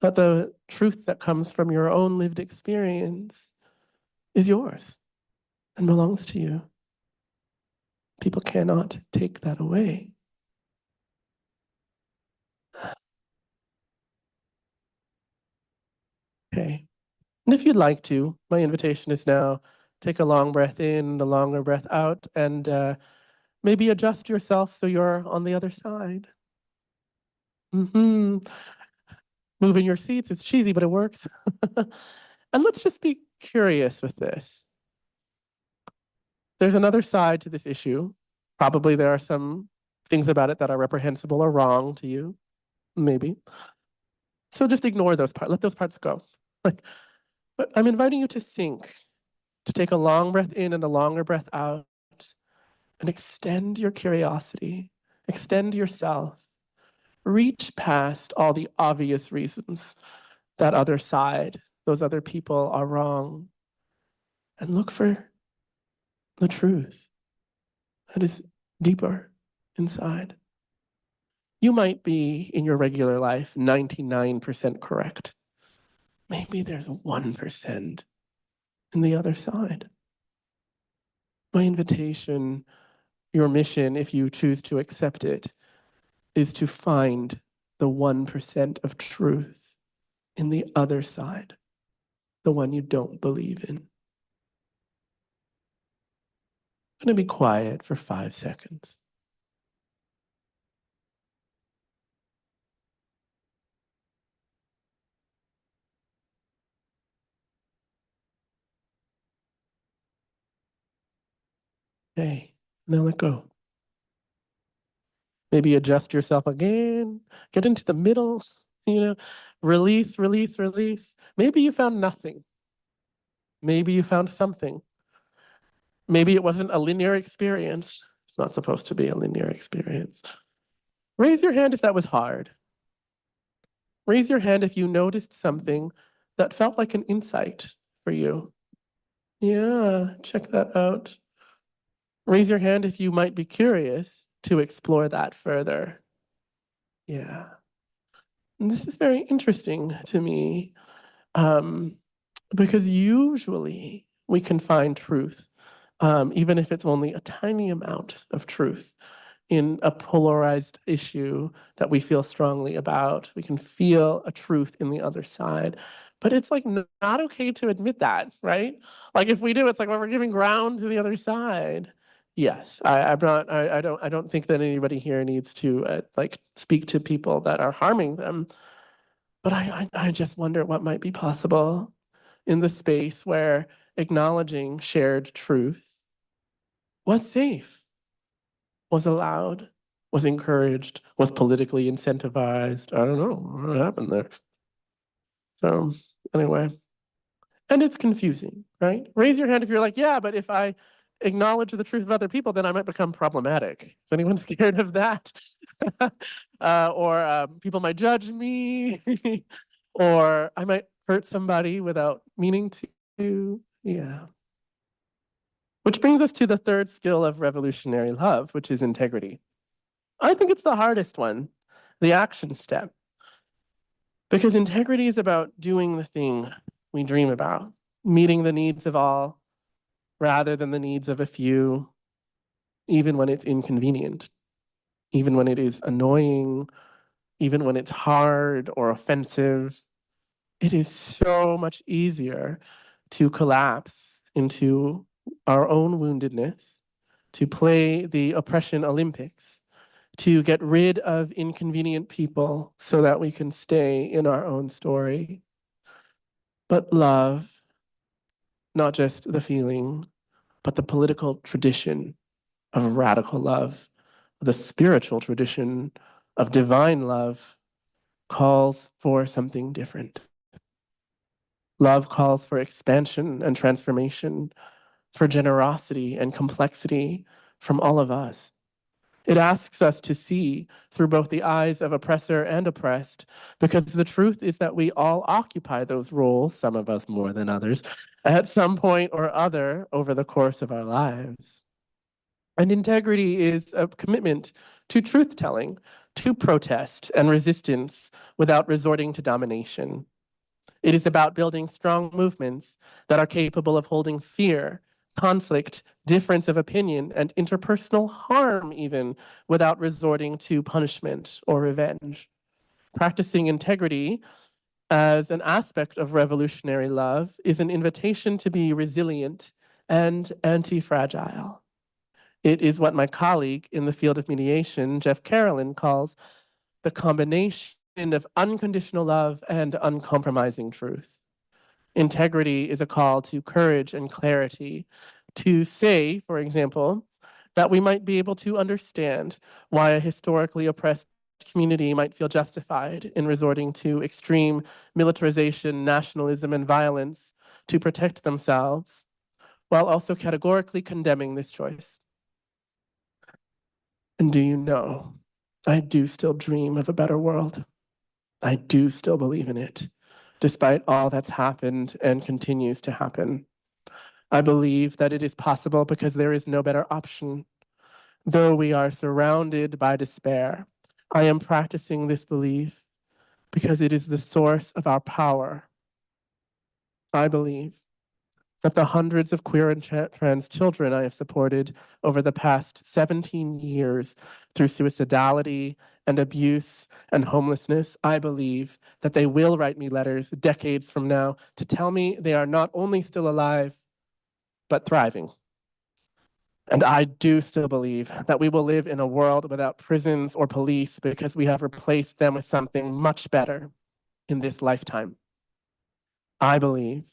That the truth that comes from your own lived experience is yours and belongs to you. People cannot take that away. Okay. And if you'd like to, my invitation is now take a long breath in, a longer breath out, and maybe adjust yourself so you're on the other side. Moving your seats, it's cheesy, but it works. And let's just be curious with this. There's another side to this issue. Probably there are some things about it that are reprehensible or wrong to you, maybe. So just ignore those parts, let those parts go. But I'm inviting you to think, to take a long breath in and a longer breath out, and extend your curiosity, extend yourself, reach past all the obvious reasons that other side, those other people are wrong, and look for the truth that is deeper inside. You might be in your regular life 99% correct. Maybe there's 1% in the other side. My invitation, your mission, if you choose to accept it, is to find the 1% of truth in the other side, the one you don't believe in. I'm going to be quiet for 5 seconds. Okay, now let go. Maybe adjust yourself again, get into the middle, release, release, release. Maybe you found nothing. Maybe you found something. Maybe it wasn't a linear experience. It's not supposed to be a linear experience. Raise your hand if that was hard. Raise your hand if you noticed something that felt like an insight for you. Yeah, check that out. Raise your hand if you might be curious to explore that further. Yeah. And this is very interesting to me because usually we can find truth, even if it's only a tiny amount of truth in a polarized issue that we feel strongly about. We can feel a truth in the other side. But it's like not okay to admit that, right? Like if we do, it's like when we're giving ground to the other side. Yes, I'm not. I don't think that anybody here needs to like speak to people that are harming them. But I just wonder what might be possible in the space where acknowledging shared truth was safe, was allowed, was encouraged, was politically incentivized. I don't know what happened there. So anyway, and it's confusing, right? Raise your hand if you're like, yeah, but if I acknowledge the truth of other people, then I might become problematic. Is anyone scared of that? Or people might judge me, or I might hurt somebody without meaning to. Yeah. Which brings us to the third skill of revolutionary love, which is integrity. I think it's the hardest one, the action step. Because integrity is about doing the thing we dream about. meeting the needs of all rather than the needs of a few, even when it's inconvenient, even when it is annoying, even when it's hard or offensive. It is so much easier to collapse into our own woundedness, to play the oppression Olympics, to get rid of inconvenient people so that we can stay in our own story. But love, not just the feeling, but the political tradition of radical love, the spiritual tradition of divine love, calls for something different. Love calls for expansion and transformation, for generosity and complexity from all of us. It asks us to see through both the eyes of oppressor and oppressed, because the truth is that we all occupy those roles, some of us more than others, at some point or other over the course of our lives. And integrity is a commitment to truth-telling, to protest and resistance without resorting to domination. It is about building strong movements that are capable of holding fear, conflict, difference of opinion, and interpersonal harm even without resorting to punishment or revenge. Practicing integrity as an aspect of revolutionary love is an invitation to be resilient and anti-fragile. It is what my colleague in the field of mediation, Jeff Carolyn, calls the combination of unconditional love and uncompromising truth. Integrity is a call to courage and clarity, to say, for example, that we might be able to understand why a historically oppressed community might feel justified in resorting to extreme militarization, nationalism, and violence to protect themselves, while also categorically condemning this choice. And do you know, I do still dream of a better world. I do still believe in it, despite all that's happened and continues to happen. I believe that it is possible because there is no better option. Though we are surrounded by despair, I am practicing this belief because it is the source of our power. I believe that the hundreds of queer and trans children I have supported over the past 17 years through suicidality and abuse and homelessness, I believe that they will write me letters decades from now to tell me they are not only still alive, but thriving. And I do still believe that we will live in a world without prisons or police because we have replaced them with something much better in this lifetime. I believe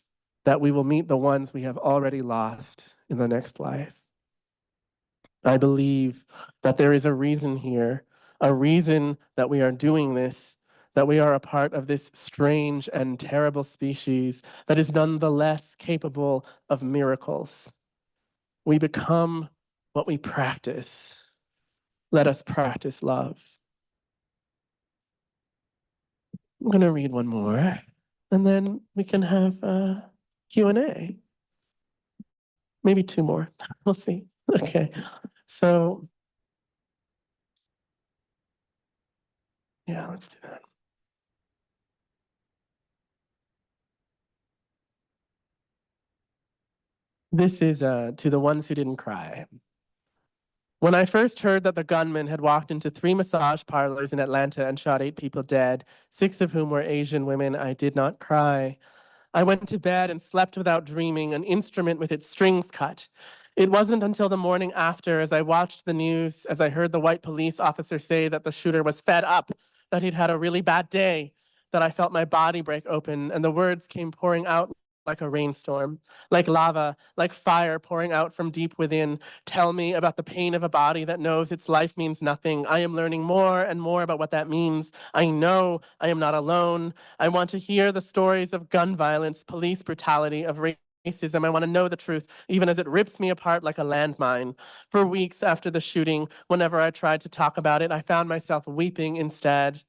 that we will meet the ones we have already lost in the next life. I believe that there is a reason here, a reason that we are doing this, that we are a part of this strange and terrible species that is nonetheless capable of miracles. We become what we practice. Let us practice love. I'm going to read one more, and then we can have Q&A. Maybe two more. We'll see. Okay. So, yeah, let's do that. This is to the ones who didn't cry. When I first heard that the gunman had walked into 3 massage parlors in Atlanta and shot 8 people dead, 6 of whom were Asian women, I did not cry. I went to bed and slept without dreaming, an instrument with its strings cut. It wasn't until the morning after, as I watched the news, as I heard the white police officer say that the shooter was fed up, that he'd had a really bad day, that I felt my body break open, and the words came pouring out like a rainstorm, like lava, like fire pouring out from deep within. Tell me about the pain of a body that knows its life means nothing. I am learning more and more about what that means. I know I am not alone. I want to hear the stories of gun violence, police brutality, of racism. I want to know the truth, even as it rips me apart like a landmine. For weeks after the shooting, whenever I tried to talk about it, I found myself weeping instead.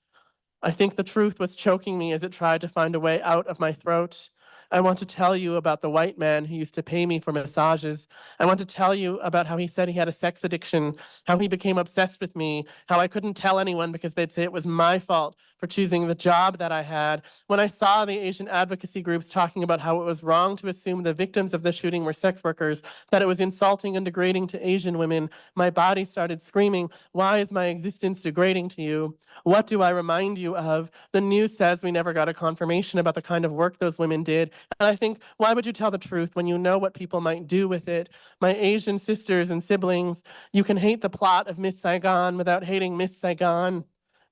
I think the truth was choking me as it tried to find a way out of my throat. I want to tell you about the white man who used to pay me for massages. I want to tell you about how he said he had a sex addiction, how he became obsessed with me, how I couldn't tell anyone because they'd say it was my fault for choosing the job that I had. When I saw the Asian advocacy groups talking about how it was wrong to assume the victims of the shooting were sex workers, that it was insulting and degrading to Asian women, my body started screaming, why is my existence degrading to you? What do I remind you of? The news says we never got a confirmation about the kind of work those women did. And I think, why would you tell the truth when you know what people might do with it? My Asian sisters and siblings, you can hate the plot of Miss Saigon without hating Miss Saigon.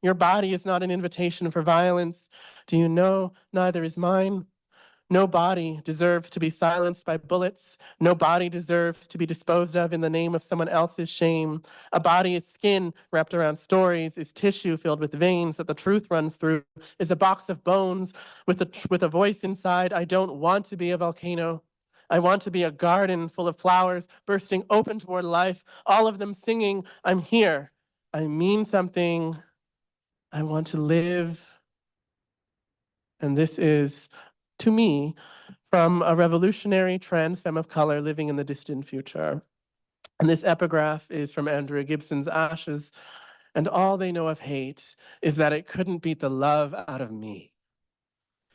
Your body is not an invitation for violence. Do you know neither is mine? No body deserves to be silenced by bullets. No body deserves to be disposed of in the name of someone else's shame. A body is skin wrapped around stories, is tissue filled with veins that the truth runs through, is a box of bones with a voice inside. I don't want to be a volcano. I want to be a garden full of flowers bursting open toward life, all of them singing, I'm here. I mean something. I want to live. And this is, to me, from a revolutionary trans femme of color living in the distant future. And this epigraph is from Andrea Gibson's Ashes. And all they know of hate is that it couldn't beat the love out of me.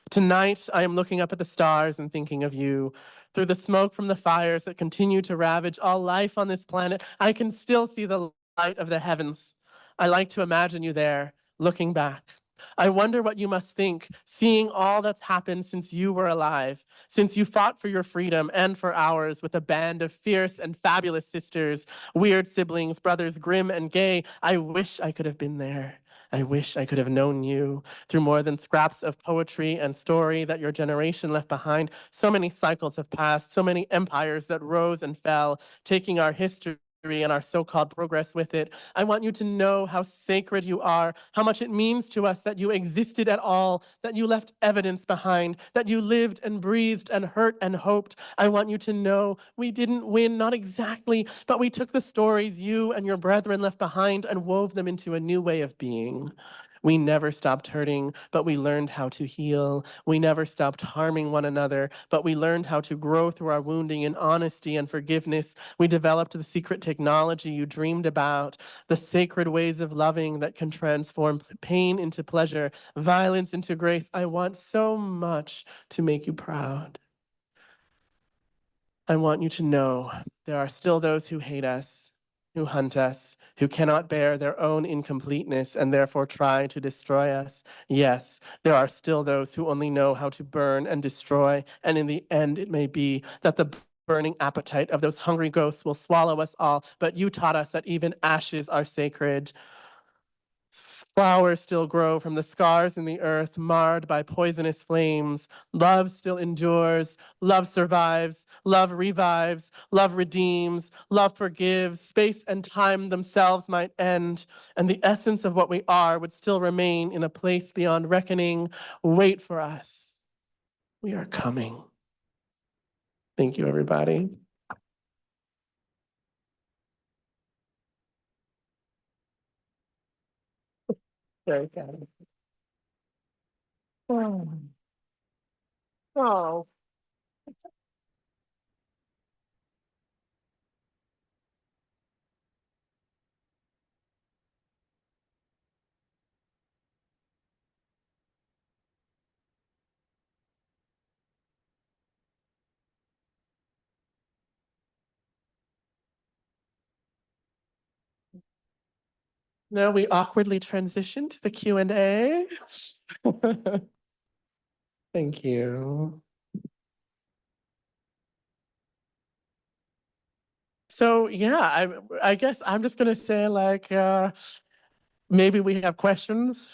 Tonight, I am looking up at the stars and thinking of you. Through the smoke from the fires that continue to ravage all life on this planet, I can still see the light of the heavens. I like to imagine you there, looking back. I wonder what you must think, seeing all that's happened since you were alive, since you fought for your freedom and for ours with a band of fierce and fabulous sisters, weird siblings, brothers grim and gay. I wish I could have been there. I wish I could have known you through more than scraps of poetry and story that your generation left behind. So many cycles have passed, so many empires that rose and fell, taking our history and our so-called progress with it. I want you to know how sacred you are, how much it means to us that you existed at all, that you left evidence behind, that you lived and breathed and hurt and hoped. I want you to know we didn't win, not exactly, but we took the stories you and your brethren left behind and wove them into a new way of being. We never stopped hurting, but we learned how to heal. We never stopped harming one another, but we learned how to grow through our wounding in honesty and forgiveness. We developed the secret technology you dreamed about, the sacred ways of loving that can transform pain into pleasure, violence into grace. I want so much to make you proud. I want you to know there are still those who hate us, who hunt us, who cannot bear their own incompleteness and therefore try to destroy us. Yes, there are still those who only know how to burn and destroy, and in the end it may be that the burning appetite of those hungry ghosts will swallow us all, but you taught us that even ashes are sacred. Flowers still grow from the scars in the earth, marred by poisonous flames. Love still endures. Love survives. Love revives. Love redeems. Love forgives. Space and time themselves might end, and the essence of what we are would still remain in a place beyond reckoning. Wait for us. We are coming. Thank you, everybody. Very good. Oh. Oh. Now we awkwardly transition to the Q&A. Thank you. So yeah, I guess I'm just gonna say like maybe we have questions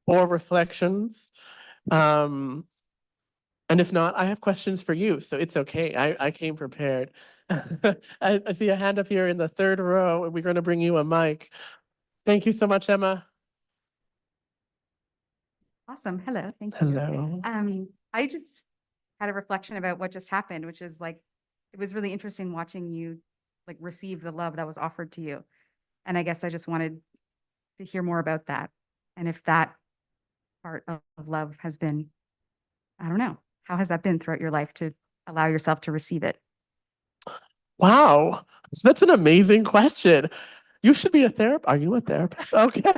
or reflections. Um, and if not, I have questions for you, so it's okay. I came prepared. I see a hand up here in the third row, and we're gonna bring you a mic. Thank you so much, Emma. Awesome. Hello. Thank you. Hello. I just had a reflection about what just happened, which is like, it was really interesting watching you like receive the love that was offered to you. And I guess I just wanted to hear more about that. And if that part of love has been, I don't know, how has that been throughout your life to allow yourself to receive it? Wow, that's an amazing question. You should be a therapist. Are you a therapist? Okay.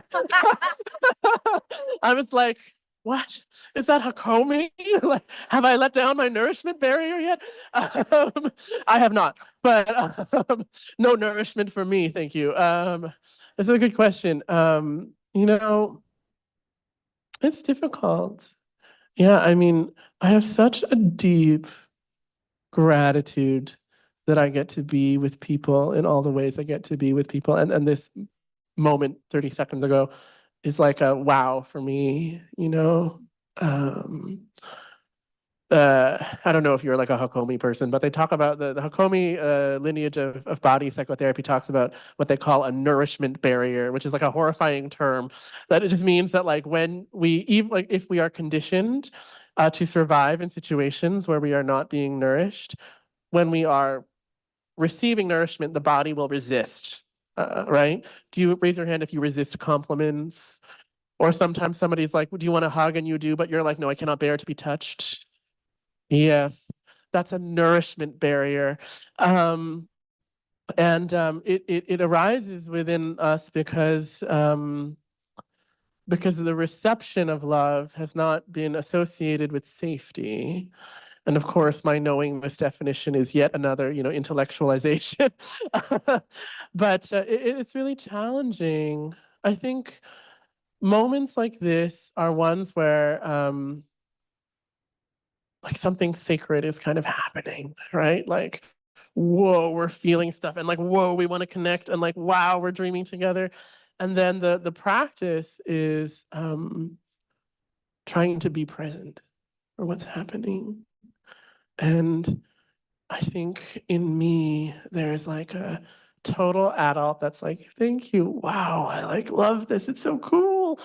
I was like, what? Is that Hakomi? Like, have I let down my nourishment barrier yet? I have not, but no nourishment for me, thank you. It's a good question. It's difficult. Yeah, I mean, I have such a deep gratitude that I get to be with people in all the ways I get to be with people. And this moment 30 seconds ago is like a wow for me, Um, I don't know if you're like a Hakomi person, but they talk about the Hakomi lineage of body psychotherapy talks about what they call a nourishment barrier, which is like a horrifying term. That it just means that like when we, even like if we are conditioned to survive in situations where we are not being nourished, when we are receiving nourishment, the body will resist, right? Do you raise your hand if you resist compliments? Or sometimes somebody's like, do you want a hug? And you do, but you're like, no, I cannot bear to be touched. Yes, that's a nourishment barrier. It arises within us because the reception of love has not been associated with safety. And of course, my knowing this definition is yet another, intellectualization. But it's really challenging. I think moments like this are ones where like something sacred is kind of happening, right? Like, whoa, we're feeling stuff, and like, whoa, we want to connect, and like, wow, we're dreaming together. And then the practice is trying to be present for what's happening. And I think in me, there's like a total adult that's like, thank you. Wow, I like love this. It's so cool.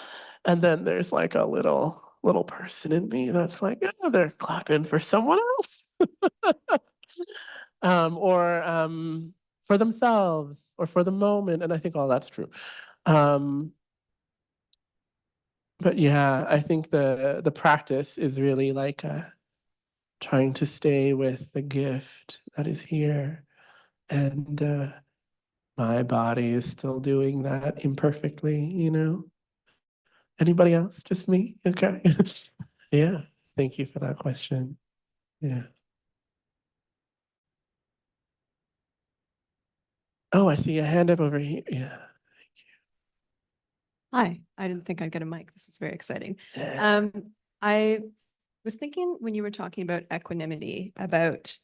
And then there's like a little person in me that's like, oh, they're clapping for someone else. Or for themselves or for the moment. And I think all that's true. Um, but yeah, I think the practice is really like trying to stay with the gift that is here. And my body is still doing that imperfectly. Anybody else? Just me? Okay. Yeah. Thank you for that question. Yeah. Oh, I see a hand up over here. Yeah. Hi, I didn't think I'd get a mic. This is very exciting. Yeah. I was thinking when you were talking about equanimity, about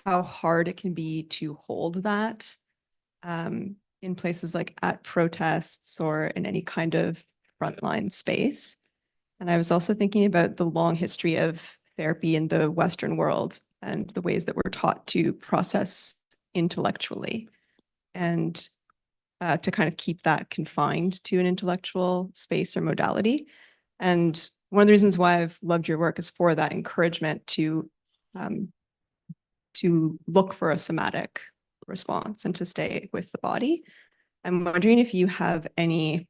how hard it can be to hold that in places like at protests or in any kind of frontline space. And I was also thinking about the long history of therapy in the Western world and the ways that we're taught to process intellectually. And to kind of keep that confined to an intellectual space or modality. And one of the reasons why I've loved your work is for that encouragement to look for a somatic response and to stay with the body. I'm wondering if you have any,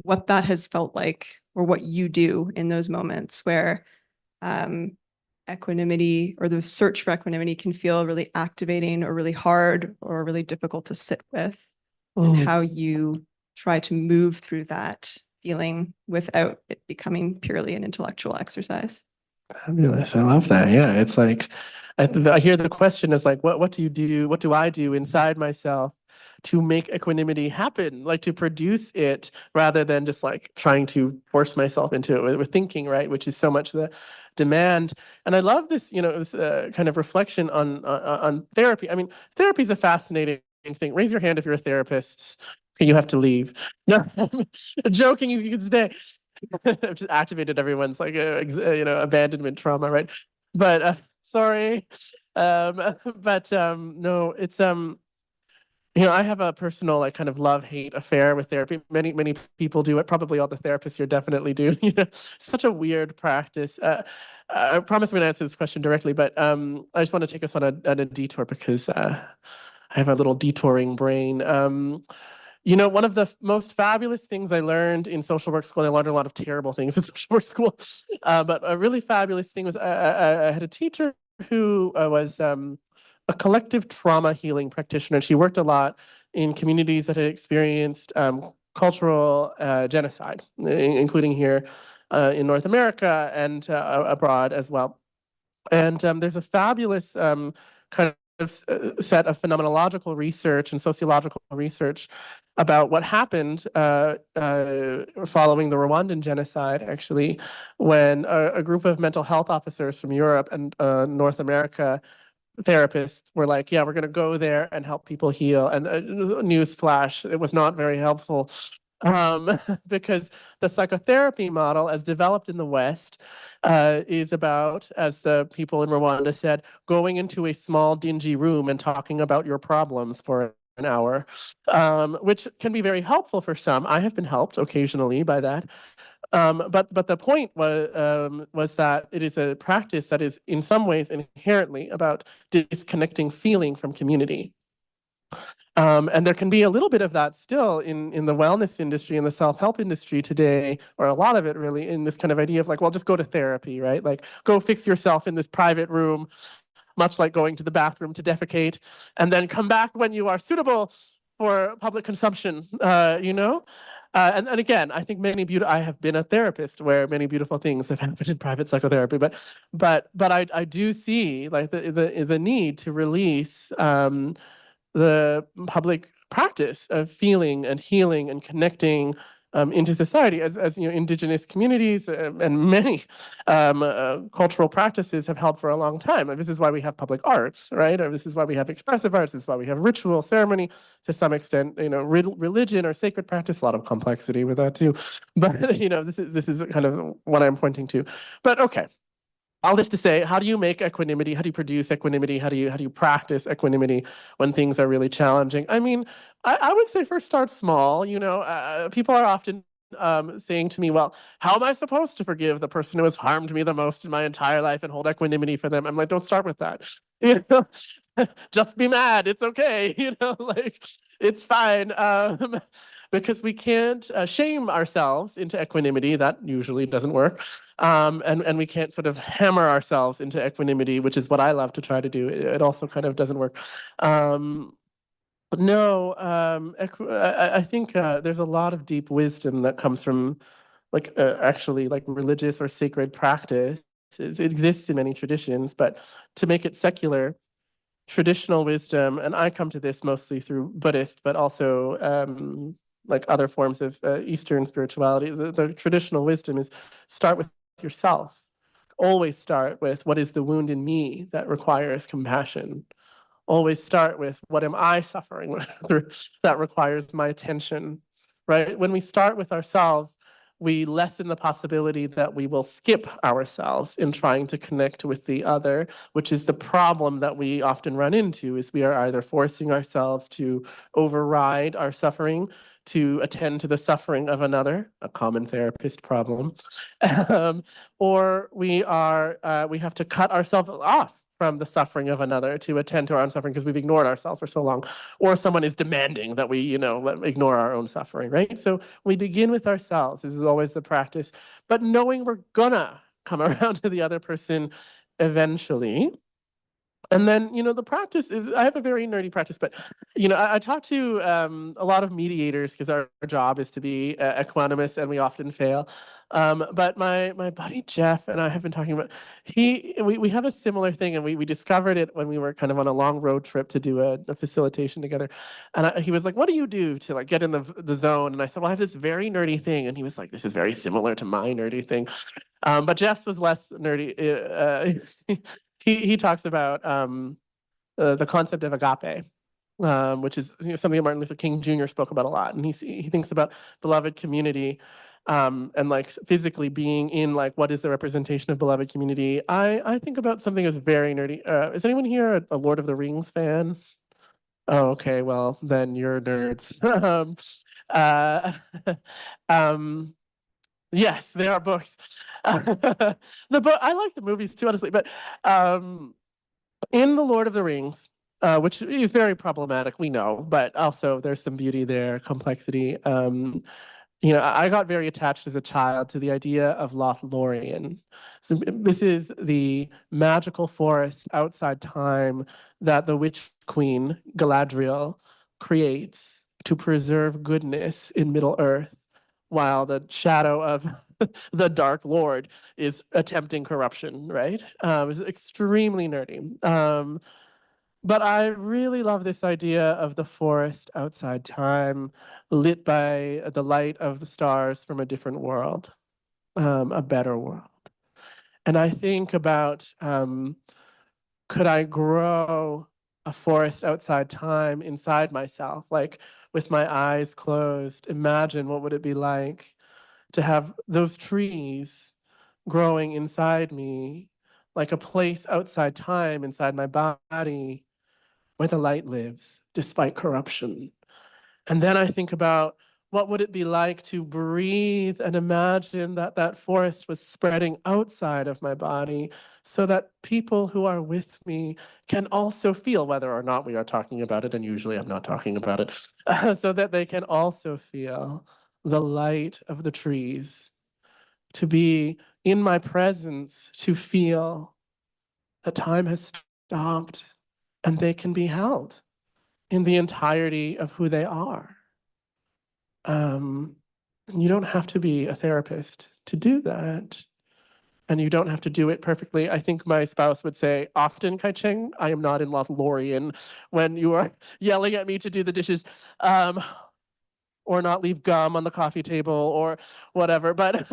what that has felt like or what you do in those moments where equanimity or the search for equanimity can feel really activating or really hard or really difficult to sit with, and how you try to move through that feeling without it becoming purely an intellectual exercise. Fabulous. I love that. Yeah. It's like, I hear the question is like, what do you do? What do I do inside myself to make equanimity happen? Like to produce it rather than just like trying to force myself into it with thinking, right? Which is so much the demand. And I love this, this kind of reflection on therapy. I mean, therapy is a fascinating thing. Raise your hand if you're a therapist. Okay, you have to leave. No, I'm joking. You can stay. I've just activated everyone's like abandonment trauma, right? But sorry. But no, it's I have a personal like kind of love-hate affair with therapy. Many people do it. Probably all the therapists here definitely do. Such a weird practice. I promise I'm gonna answer this question directly, but I just want to take us on a detour because I have a little detouring brain. You know, one of the most fabulous things I learned in social work school, I learned a lot of terrible things in social work school, but a really fabulous thing was I had a teacher who was a collective trauma healing practitioner. She worked a lot in communities that had experienced cultural genocide, including here in North America and abroad as well. And there's a fabulous kind of set of phenomenological research and sociological research about what happened following the Rwandan genocide, actually, when a group of mental health officers from Europe and North America, therapists, were like, yeah, we're going to go there and help people heal. And newsflash, it was not very helpful. Because the psychotherapy model, as developed in the West, is about, as the people in Rwanda said, going into a small, dingy room and talking about your problems for an hour, which can be very helpful for some. I have been helped occasionally by that. But the point was that it is a practice that is in some ways inherently about disconnecting feeling from community. And there can be a little bit of that still in the wellness industry, in the self-help industry today, or a lot of it really, in this kind of idea of like, well, just go to therapy, right? Like, go fix yourself in this private room, much like going to the bathroom to defecate, and then come back when you are suitable for public consumption, you know? And again, I think I have been a therapist where many beautiful things have happened in private psychotherapy, but I do see like the need to release the public practice of feeling and healing and connecting into society, as you know, indigenous communities and many cultural practices have held for a long time. This is why we have public arts, right? Or this is why we have expressive arts. This is why we have ritual, ceremony, to some extent. You know, religion or sacred practice. A lot of complexity with that too. But you know, this is kind of what I'm pointing to. But okay. All this to say, how do you make equanimity? How do you produce equanimity? How do you practice equanimity when things are really challenging? I mean, I would say first start small. You know, people are often saying to me, well, how am I supposed to forgive the person who has harmed me the most in my entire life and hold equanimity for them? I'm like, don't start with that. You know, just be mad. It's okay. You know, like, it's fine. Because we can't shame ourselves into equanimity. That usually doesn't work. And we can't sort of hammer ourselves into equanimity, which is what I love to try to do. It also kind of doesn't work. But no, I think there's a lot of deep wisdom that comes from like actually like religious or sacred practice. It exists in many traditions, but to make it secular, traditional wisdom, and I come to this mostly through Buddhist, but also like other forms of Eastern spirituality. The traditional wisdom is start with yourself. Always start with what is the wound in me that requires compassion. Always start with what am I suffering through that requires my attention, right? When we start with ourselves, we lessen the possibility that we will skip ourselves in trying to connect with the other, which is the problem that we often run into, is we are either forcing ourselves to override our suffering to attend to the suffering of another, a common therapist problem, or we have to cut ourselves off from the suffering of another to attend to our own suffering because we've ignored ourselves for so long, or someone is demanding that we, you know, ignore our own suffering, right? So we begin with ourselves. This is always the practice, but knowing we're gonna come around to the other person eventually. And then, you know, the practice is, I have a very nerdy practice, but, you know, I talk to a lot of mediators because our job is to be equanimous and we often fail. But my buddy Jeff and I have been talking about, we have a similar thing, and we discovered it when we were kind of on a long road trip to do a facilitation together. And he was like, what do you do to like get in the zone? And I said, well, I have this very nerdy thing. And he was like, this is very similar to my nerdy thing. But Jeff's was less nerdy. He talks about the concept of agape, which is, you know, something that Martin Luther King Jr. spoke about a lot. And he thinks about beloved community and like physically being in like what is the representation of beloved community. I think about something as very nerdy. Is anyone here a Lord of the Rings fan? Oh, okay. Well, then you're nerds. uh, um, yes, there are books. The book, I like the movies too, honestly, but in the Lord of the Rings, which is very problematic, we know, but also there's some beauty there, complexity. I got very attached as a child to the idea of Lothlorien. So this is the magical forest outside time that the witch queen, Galadriel, creates to preserve goodness in Middle Earth, while the shadow of the Dark Lord is attempting corruption, right? It's extremely nerdy. But I really love this idea of the forest outside time, lit by the light of the stars from a different world, a better world. And I think about, could I grow a forest outside time inside myself? Like with my eyes closed, imagine what would it be like to have those trees growing inside me, like a place outside time, inside my body, where the light lives, despite corruption. And then I think about what would it be like to breathe and imagine that that forest was spreading outside of my body so that people who are with me can also feel, whether or not we are talking about it, and usually I'm not talking about it, so that they can also feel the light of the trees, to be in my presence, to feel that time has stopped and they can be held in the entirety of who they are. You don't have to be a therapist to do that. And you don't have to do it perfectly. I think my spouse would say, often, Kai Cheng, I am not in Lothlorien when you are yelling at me to do the dishes, or not leave gum on the coffee table or whatever. But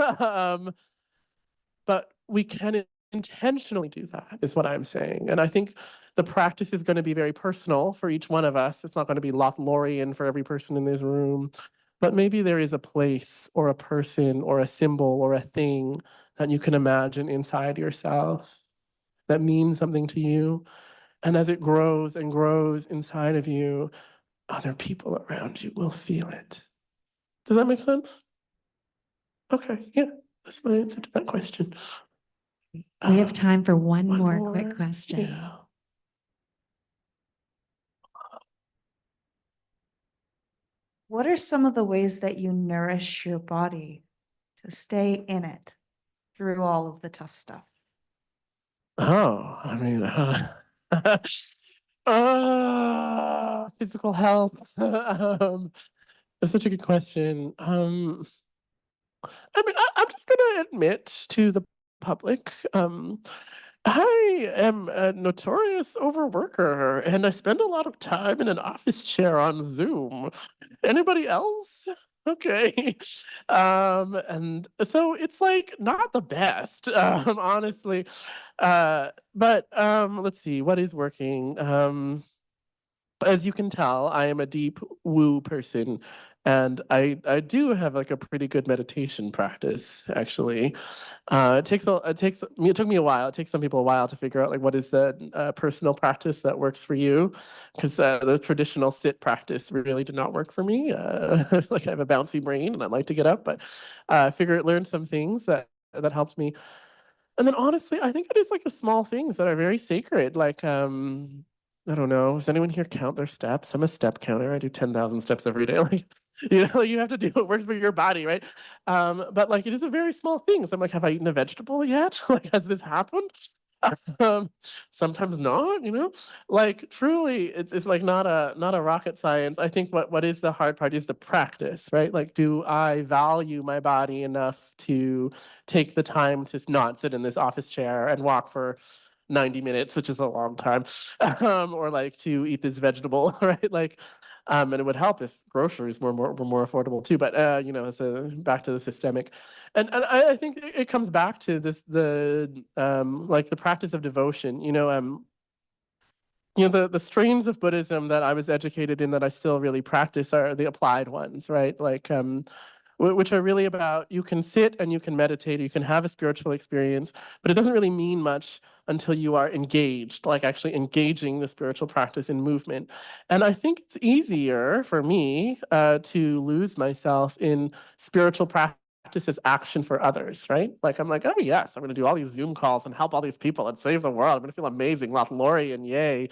we can intentionally do that, is what I'm saying. And I think the practice is going to be very personal for each one of us. It's not going to be Lothlorien for every person in this room, but maybe there is a place or a person or a symbol or a thing that you can imagine inside yourself that means something to you. And as it grows and grows inside of you, other people around you will feel it. Does that make sense? Okay, yeah, that's my answer to that question. We have time for one more more, quick question. Yeah. What are some of the ways that you nourish your body to stay in it through all of the tough stuff? Oh, I mean, physical health. That's such a good question. I mean, I'm just gonna admit to the public, I am a notorious overworker, and I spend a lot of time in an office chair on Zoom. Anybody else? Okay. And so it's like not the best, honestly. But let's see, what is working? As you can tell, I am a deep woo person, and I do have like a pretty good meditation practice, actually. It took me a while. It takes some people a while to figure out like what is the personal practice that works for you, because the traditional sit practice really did not work for me. Like I have a bouncy brain and I like to get up, but I learned some things that helped me. And then honestly, I think it is like the small things that are very sacred. Like, I don't know. Does anyone here count their steps? I'm a step counter. I do 10,000 steps every day. Like, you have to do what works for your body, right? But like, it is a very small thing. So I'm like, have I eaten a vegetable yet? Like, has this happened? Um, Sometimes not. Like truly, it's like not a rocket science. I think what is the hard part is the practice, right? Like, do I value my body enough to take the time to not sit in this office chair and walk for 90 minutes, which is a long time, or like to eat this vegetable, right? Like, and it would help if groceries were more affordable too. But it's back to the systemic, and I think it comes back to like the practice of devotion. The strains of Buddhism that I was educated in that I still really practice are the applied ones, right? Like which are really about you can sit and you can meditate, you can have a spiritual experience, but it doesn't really mean much until you are engaged, like actually engaging the spiritual practice in movement. And I think it's easier for me to lose myself in spiritual practice as action for others, right? Like I'm like, oh yes, I'm going to do all these Zoom calls and help all these people and save the world. I'm going to feel amazing, Lothlorien, yay.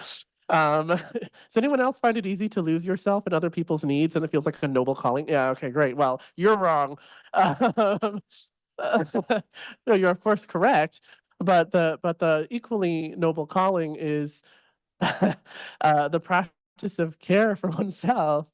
Does anyone else find it easy to lose yourself in other people's needs and it feels like a noble calling? Yeah, okay, great. Well, you're wrong. Um, no, you're of course correct, but the equally noble calling is the practice of care for oneself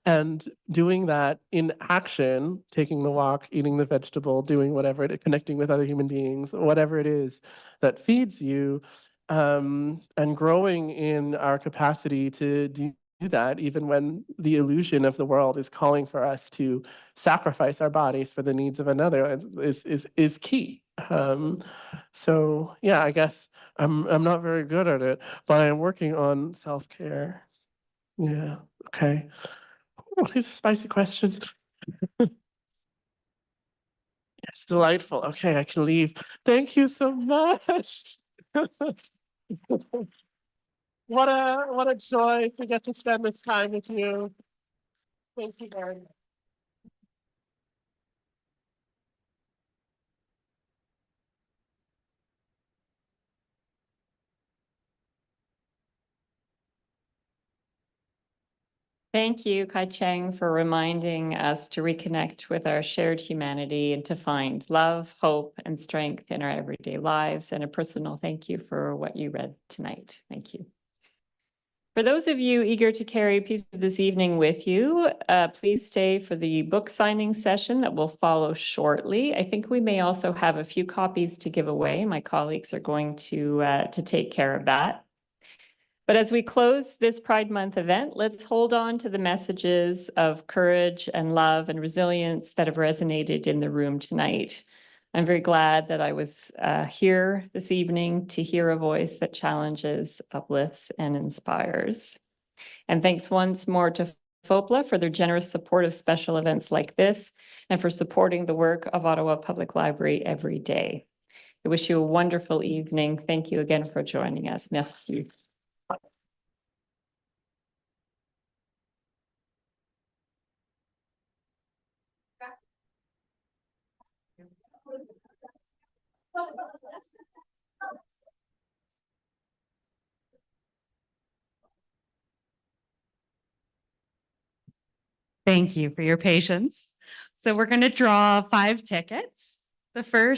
and doing that in action, taking the walk, eating the vegetable, doing whatever it, connecting with other human beings, whatever it is that feeds you, and growing in our capacity to do that, even when the illusion of the world is calling for us to sacrifice our bodies for the needs of another is key. So yeah, I guess I'm not very good at it, but I'm working on self-care. Yeah. Okay. Oh, these are spicy questions. It's delightful. Okay, I can leave. Thank you so much. What a joy to get to spend this time with you. Thank you very much. Thank you, Kai Cheng, for reminding us to reconnect with our shared humanity and to find love, hope, and strength in our everyday lives. And a personal thank you for what you read tonight. Thank you. For those of you eager to carry a piece of this evening with you, please stay for the book signing session that will follow shortly. I think we may also have a few copies to give away. My colleagues are going to take care of that. But as we close this Pride Month event, let's hold on to the messages of courage and love and resilience that have resonated in the room tonight. I'm very glad that I was here this evening to hear a voice that challenges, uplifts, and inspires. And thanks once more to FOPLA for their generous support of special events like this and for supporting the work of Ottawa Public Library every day. I wish you a wonderful evening. Thank you again for joining us. Merci. Thank you for your patience. So we're going to draw 5 tickets. The first